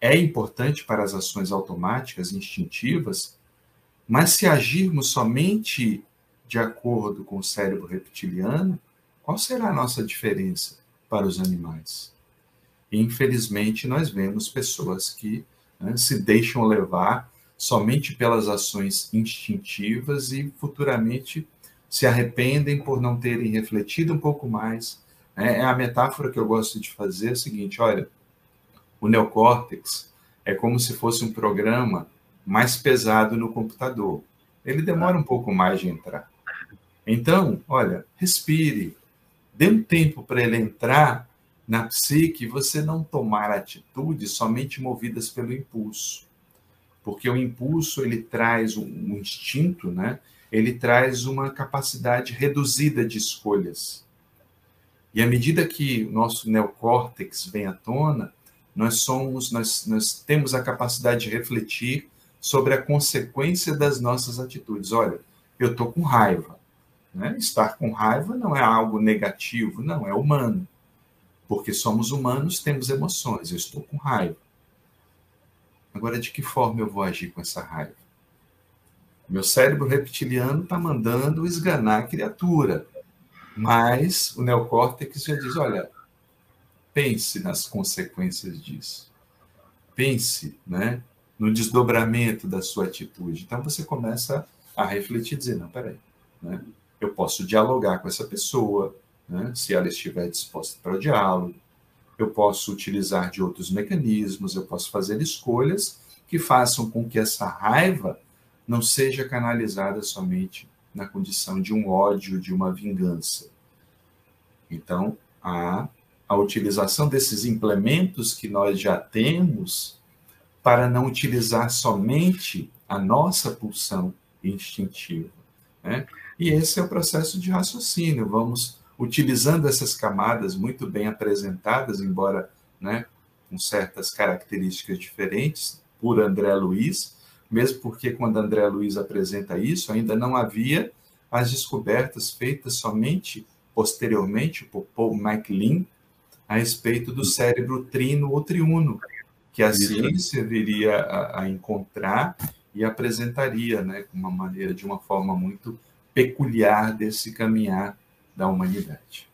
é importante para as ações automáticas, instintivas, mas se agirmos somente de acordo com o cérebro reptiliano, qual será a nossa diferença para os animais? E, infelizmente, nós vemos pessoas que se deixam levar somente pelas ações instintivas e futuramente se arrependem por não terem refletido um pouco mais. É a metáfora que eu gosto de fazer é o seguinte, olha, o neocórtex é como se fosse um programa mais pesado no computador. Ele demora um pouco mais de entrar. Então, olha, respire, dê um tempo para ele entrar na psique e você não tomar atitudes somente movidas pelo impulso. Porque o impulso, ele traz um instinto, né? Ele traz uma capacidade reduzida de escolhas. E à medida que o nosso neocórtex vem à tona, nós temos a capacidade de refletir sobre a consequência das nossas atitudes. Olha, eu estou com raiva. Né? Estar com raiva não é algo negativo, não, é humano. Porque somos humanos, temos emoções. Eu estou com raiva. Agora, de que forma eu vou agir com essa raiva? Meu cérebro reptiliano está mandando esganar a criatura. Mas o neocórtex já diz, olha, pense nas consequências disso. Pense, né, no desdobramento da sua atitude. Então você começa a refletir e dizer, não, peraí, né, eu posso dialogar com essa pessoa, né, se ela estiver disposta para o diálogo, eu posso utilizar de outros mecanismos, eu posso fazer escolhas que façam com que essa raiva não seja canalizada somente na condição de um ódio, de uma vingança. Então, a utilização desses implementos que nós já temos para não utilizar somente a nossa pulsão instintiva. Né? E esse é o processo de raciocínio. Vamos utilizando essas camadas muito bem apresentadas, embora, né, com certas características diferentes, por André Luiz, mesmo porque quando André Luiz apresenta isso, ainda não havia as descobertas feitas somente posteriormente por Paul MacLean a respeito do cérebro trino ou triuno, que a ciência viria a encontrar e apresentaria, né, de uma forma muito peculiar desse caminhar da humanidade.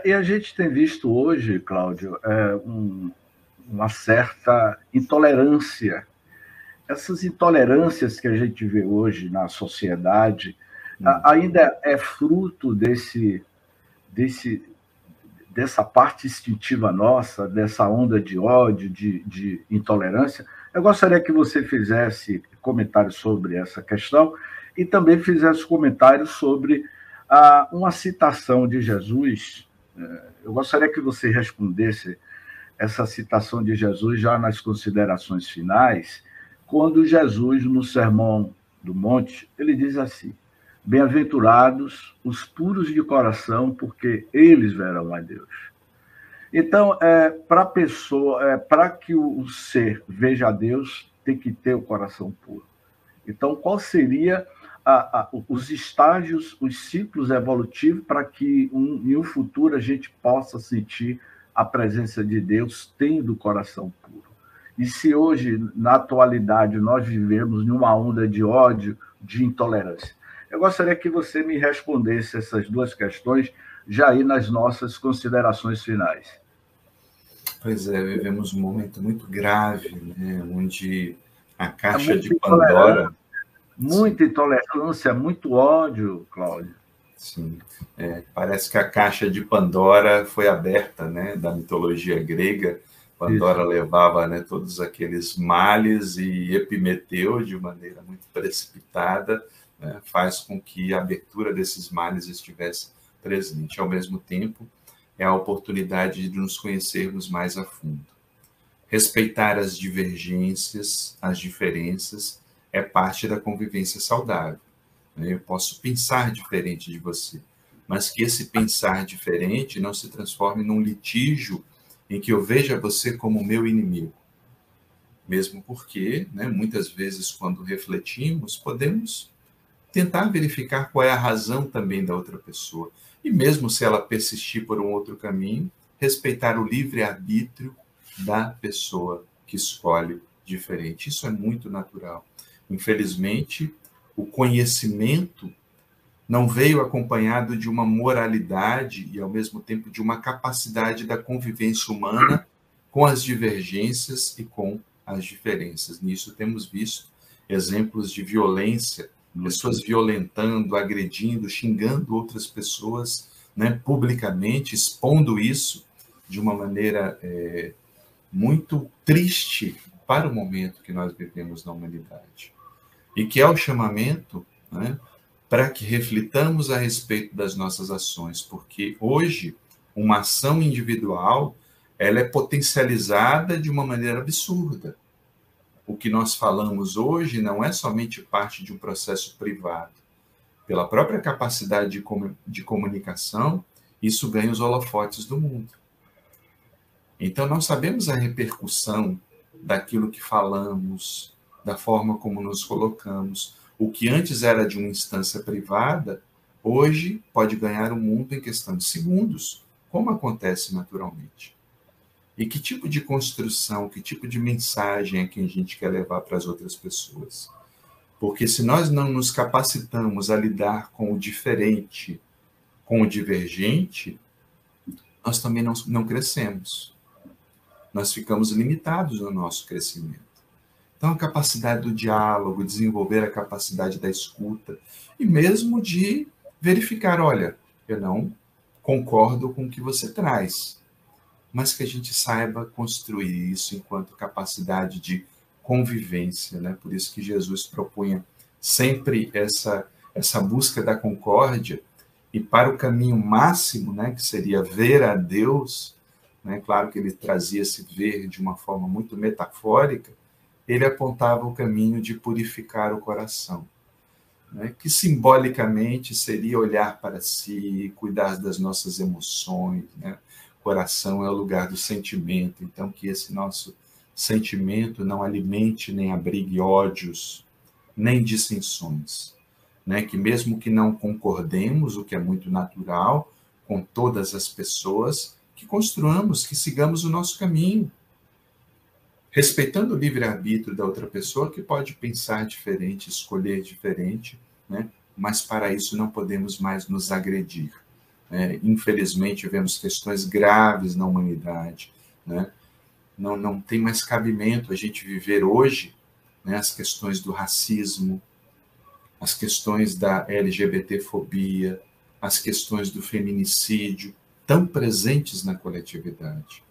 E a gente tem visto hoje, Cláudio, uma certa intolerância. Essas intolerâncias que a gente vê hoje na sociedade ainda é fruto dessa parte instintiva nossa, dessa onda de ódio, de intolerância. Eu gostaria que você fizesse comentários sobre essa questão e também fizesse comentários sobre uma citação de Jesus. Eu gostaria que você respondesse essa citação de Jesus já nas considerações finais, quando Jesus, no Sermão do Monte, ele diz assim, bem-aventurados os puros de coração, porque eles verão a Deus. Então, para que o ser veja a Deus, tem que ter o coração puro. Então, qual seria os estágios, os ciclos evolutivos para que em um futuro a gente possa sentir a presença de Deus tendo o coração puro? E se hoje, na atualidade, nós vivemos numa onda de ódio, de intolerância? Eu gostaria que você me respondesse essas duas questões já aí nas nossas considerações finais. Pois é, vivemos um momento muito grave, né, onde a caixa de Pandora... Muita intolerância, muito ódio, Cláudio. Sim, parece que a caixa de Pandora foi aberta, né, da mitologia grega. Pandora levava, né, todos aqueles males e Epimeteu, de maneira muito precipitada, né, faz com que a abertura desses males estivesse presente. Ao mesmo tempo, é a oportunidade de nos conhecermos mais a fundo. Respeitar as divergências, as diferenças, é parte da convivência saudável. Eu posso pensar diferente de você, mas que esse pensar diferente não se transforme num litígio em que eu veja você como meu inimigo. Mesmo porque, muitas vezes, quando refletimos, podemos tentar verificar qual é a razão também da outra pessoa. E mesmo se ela persistir por um outro caminho, respeitar o livre-arbítrio da pessoa que escolhe diferente. Isso é muito natural. Infelizmente, o conhecimento não veio acompanhado de uma moralidade e, ao mesmo tempo, de uma capacidade da convivência humana com as divergências e com as diferenças. Nisso temos visto exemplos de violência, pessoas violentando, agredindo, xingando outras pessoas, publicamente, expondo isso de uma maneira muito triste para o momento que nós vivemos na humanidade. E que é o chamamento, para que reflitamos a respeito das nossas ações, porque hoje uma ação individual ela é potencializada de uma maneira absurda. O que nós falamos hoje não é somente parte de um processo privado. Pela própria capacidade de comunicação, isso ganha os holofotes do mundo. Então, nós sabemos a repercussão daquilo que falamos, da forma como nos colocamos. O que antes era de uma instância privada, hoje pode ganhar o mundo em questão de segundos, como acontece naturalmente. E que tipo de construção, que tipo de mensagem é que a gente quer levar para as outras pessoas? Porque se nós não nos capacitamos a lidar com o diferente, com o divergente, nós também não crescemos. Nós ficamos limitados no nosso crescimento. Então, a capacidade do diálogo, desenvolver a capacidade da escuta e mesmo de verificar, olha, eu não concordo com o que você traz, mas que a gente saiba construir isso enquanto capacidade de convivência, Por isso que Jesus propunha sempre essa busca da concórdia e para o caminho máximo, que seria ver a Deus, Claro que ele trazia esse ver de uma forma muito metafórica, ele apontava o caminho de purificar o coração, que simbolicamente seria olhar para si, cuidar das nossas emoções, O coração é o lugar do sentimento, então que esse nosso sentimento não alimente nem abrigue ódios, nem dissensões, Que mesmo que não concordemos, o que é muito natural, com todas as pessoas, que construamos, que sigamos o nosso caminho, respeitando o livre-arbítrio da outra pessoa, que pode pensar diferente, escolher diferente, Mas para isso não podemos mais nos agredir. Infelizmente, vemos questões graves na humanidade. Não tem mais cabimento a gente viver hoje as questões do racismo, as questões da LGBTfobia, as questões do feminicídio, tão presentes na coletividade.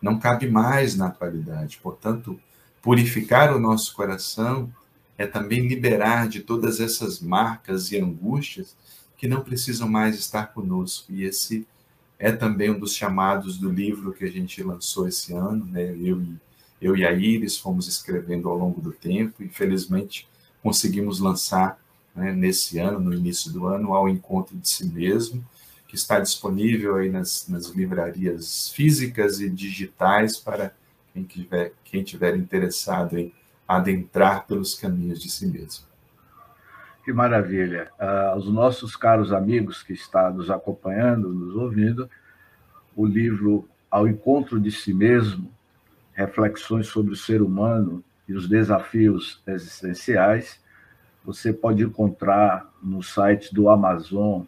Não cabe mais na atualidade. Portanto, purificar o nosso coração é também liberar de todas essas marcas e angústias que não precisam mais estar conosco. E esse é também um dos chamados do livro que a gente lançou esse ano, Eu e a Iris fomos escrevendo ao longo do tempo, e felizmente conseguimos lançar nesse ano, no início do ano, Ao Encontro de Si Mesmo, que está disponível aí nas livrarias físicas e digitais para quem tiver interessado em adentrar pelos caminhos de si mesmo. Que maravilha. Aos nossos caros amigos que estão nos acompanhando, nos ouvindo, o livro Ao Encontro de Si Mesmo, Reflexões sobre o Ser Humano e os Desafios Existenciais, você pode encontrar no site do Amazon.com.br,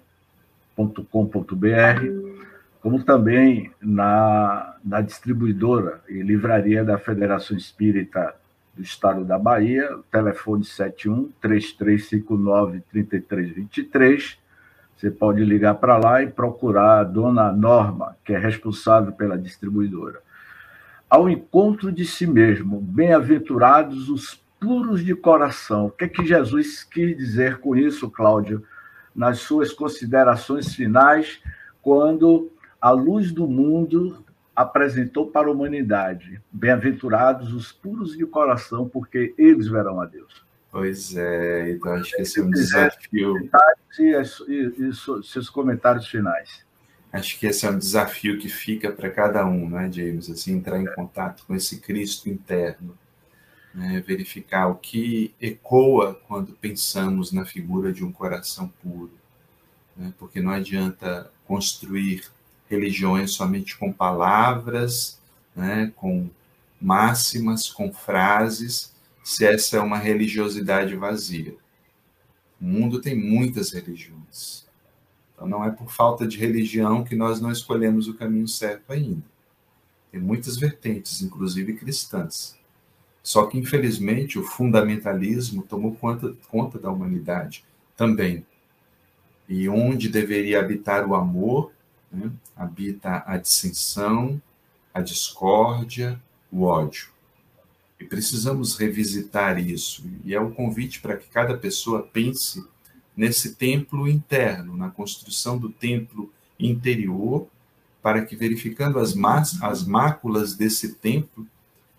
como também na distribuidora e livraria da Federação Espírita do Estado da Bahia, telefone 71-3359-3323. Você pode ligar para lá e procurar a dona Norma, que é responsável pela distribuidora. Ao encontro de si mesmo, bem-aventurados os puros de coração. O que é que Jesus quis dizer com isso, Cláudio, nas suas considerações finais, quando a luz do mundo apresentou para a humanidade. Bem-aventurados os puros de coração, porque eles verão a Deus. Pois é, então acho que esse é um desafio. E seus comentários finais. Acho que esse é um desafio que fica para cada um, né, James? Assim, entrar em contato com esse Cristo interno, né, verificar o que ecoa quando pensamos na figura de um coração puro, né, porque não adianta construir religiões somente com palavras, né, com máximas, com frases, se essa é uma religiosidade vazia. O mundo tem muitas religiões. Então, não é por falta de religião que nós não escolhemos o caminho certo ainda. Tem muitas vertentes, inclusive cristãs. Só que, infelizmente, o fundamentalismo tomou conta da humanidade também. E onde deveria habitar o amor, né, habita a dissensão, a discórdia, o ódio. E precisamos revisitar isso. E é um convite para que cada pessoa pense nesse templo interno, na construção do templo interior, para que, verificando as máculas desse templo,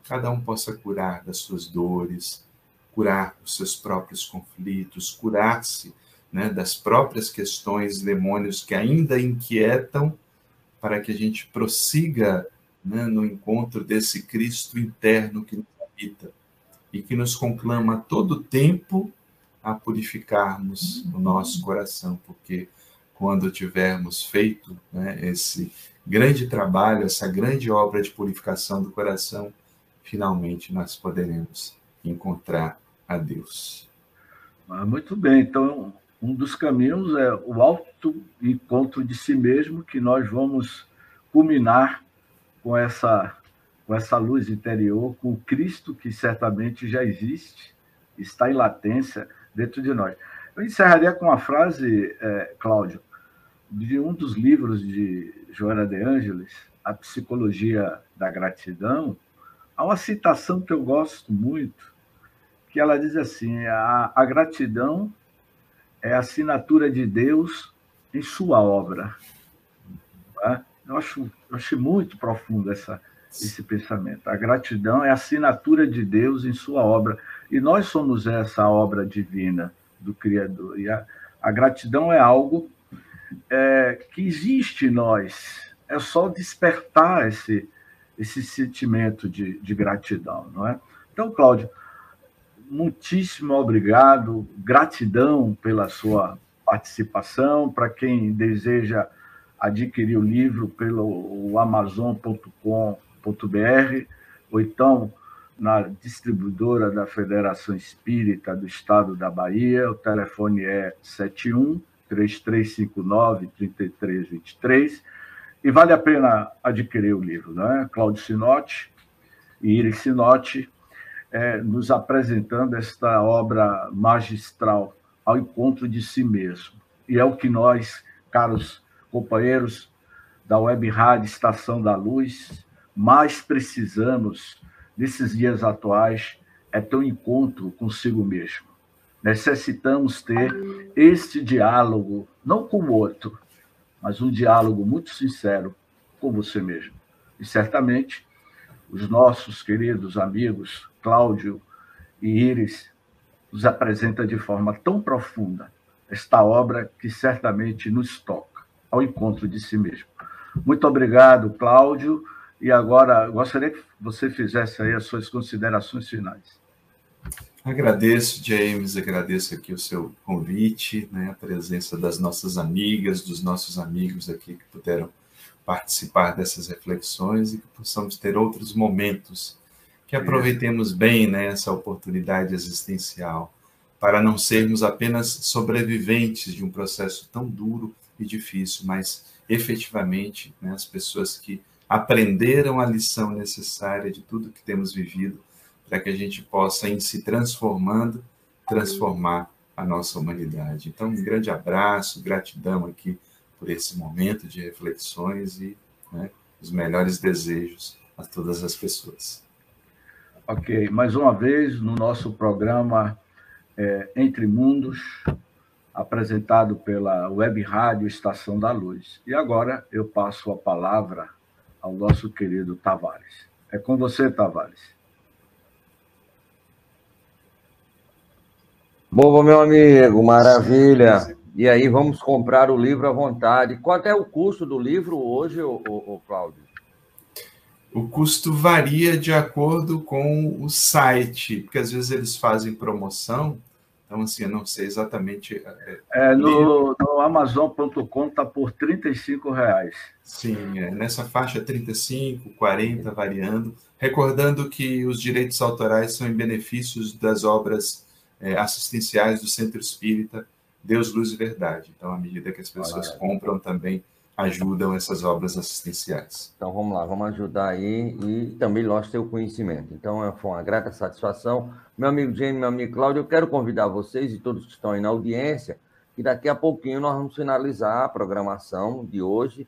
cada um possa curar das suas dores, curar os seus próprios conflitos, curar-se, né, das próprias questões, demônios que ainda inquietam, para que a gente prossiga, né, no encontro desse Cristo interno que nos habita e que nos conclama a todo tempo a purificarmos o nosso coração, porque quando tivermos feito, né, esse grande trabalho, essa grande obra de purificação do coração, finalmente nós poderemos encontrar a Deus. Muito bem, então um dos caminhos é o autoencontro de si mesmo, que nós vamos culminar com essa luz interior, com o Cristo que certamente já existe, está em latência dentro de nós. Eu encerraria com uma frase, Cláudio, de um dos livros de Joana de Ângeles, A Psicologia da Gratidão. Há uma citação que eu gosto muito, que ela diz assim: a gratidão é a assinatura de Deus em sua obra. Eu acho muito profundo esse pensamento. A gratidão é a assinatura de Deus em sua obra. E nós somos essa obra divina do Criador. E a gratidão é algo que existe em nós. É só despertar esse sentimento de gratidão, não é? Então, Cláudio, muitíssimo obrigado, gratidão pela sua participação. Para quem deseja adquirir o livro pelo amazon.com.br ou então na distribuidora da Federação Espírita do Estado da Bahia, o telefone é 71-3359-3323, e vale a pena adquirir o livro, não é? Cláudio Sinotti e Iris Sinotti nos apresentando esta obra magistral, Ao Encontro de Si Mesmo. E é o que nós, caros companheiros da Web Rádio Estação da Luz, mais precisamos nesses dias atuais, é ter um encontro consigo mesmo. Necessitamos ter este diálogo, não com o outro, mas um diálogo muito sincero com você mesmo. E certamente os nossos queridos amigos Cláudio e Iris nos apresentam de forma tão profunda esta obra que certamente nos toca ao encontro de si mesmo. Muito obrigado, Cláudio. E agora, gostaria que você fizesse aí as suas considerações finais. Agradeço, James, agradeço aqui o seu convite, né, a presença das nossas amigas, dos nossos amigos aqui que puderam participar dessas reflexões e que possamos ter outros momentos, que aproveitemos bem, né, essa oportunidade existencial, para não sermos apenas sobreviventes de um processo tão duro e difícil, mas efetivamente, né, as pessoas que aprenderam a lição necessária de tudo que temos vivido, para que a gente possa, em se transformando, transformar a nossa humanidade. Então, um grande abraço, gratidão aqui por esse momento de reflexões e, né, os melhores desejos a todas as pessoas. Ok, mais uma vez no nosso programa Entre Mundos, apresentado pela Web Rádio Estação da Luz. E agora eu passo a palavra ao nosso querido Tavares. É com você, Tavares. Bom, meu amigo, maravilha. E aí, vamos comprar o livro à vontade. Quanto é o custo do livro hoje, Cláudio? O custo varia de acordo com o site, porque às vezes eles fazem promoção, então, assim, eu não sei exatamente... No Amazon.com está por R$35. Sim, nessa faixa 35, 40, variando. Recordando que os direitos autorais são em benefícios das obras assistenciais do Centro Espírita Deus, Luz e Verdade. Então, à medida que as pessoas compram, também ajudam essas obras assistenciais. Então, vamos lá, vamos ajudar aí e também nós ter o conhecimento. Então, foi uma grata satisfação. Meu amigo Jaime, meu amigo Cláudio, eu quero convidar vocês e todos que estão aí na audiência, que daqui a pouquinho nós vamos finalizar a programação de hoje,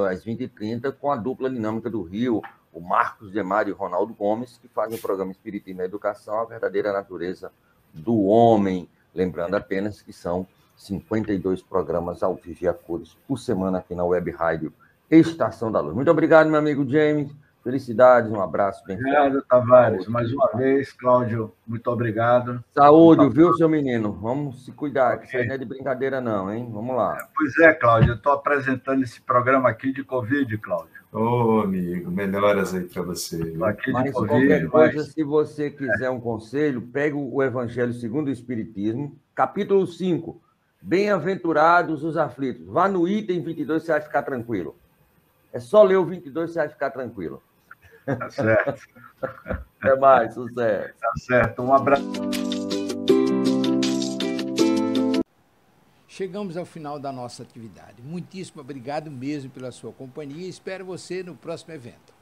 às 20h30, com a dupla dinâmica do Rio, o Marcos Demário e o Ronaldo Gomes, que fazem o programa Espiritismo e Educação, a verdadeira natureza do homem. Lembrando apenas que são 52 programas ao vivo e a cores por semana aqui na Web Rádio Estação da Luz. Muito obrigado, meu amigo James. Felicidades, um abraço bem forte. Obrigado, Tavares. Mais uma vez, Cláudio, muito obrigado. Saúde, viu, seu menino? Vamos se cuidar, que isso aí não é de brincadeira não, hein? Vamos lá. Pois é, Cláudio, eu estou apresentando esse programa aqui de Covid, Cláudio. Ô, amigo, melhoras aí para você. Mas qualquer coisa, se você quiser um conselho, pega o Evangelho segundo o Espiritismo, capítulo 5, Bem-aventurados os aflitos. Vá no item 22, você vai ficar tranquilo. É só ler o 22, você vai ficar tranquilo. Tá certo. Até mais, sucesso. Tá certo, um abraço. Chegamos ao final da nossa atividade. Muitíssimo obrigado mesmo pela sua companhia e espero você no próximo evento.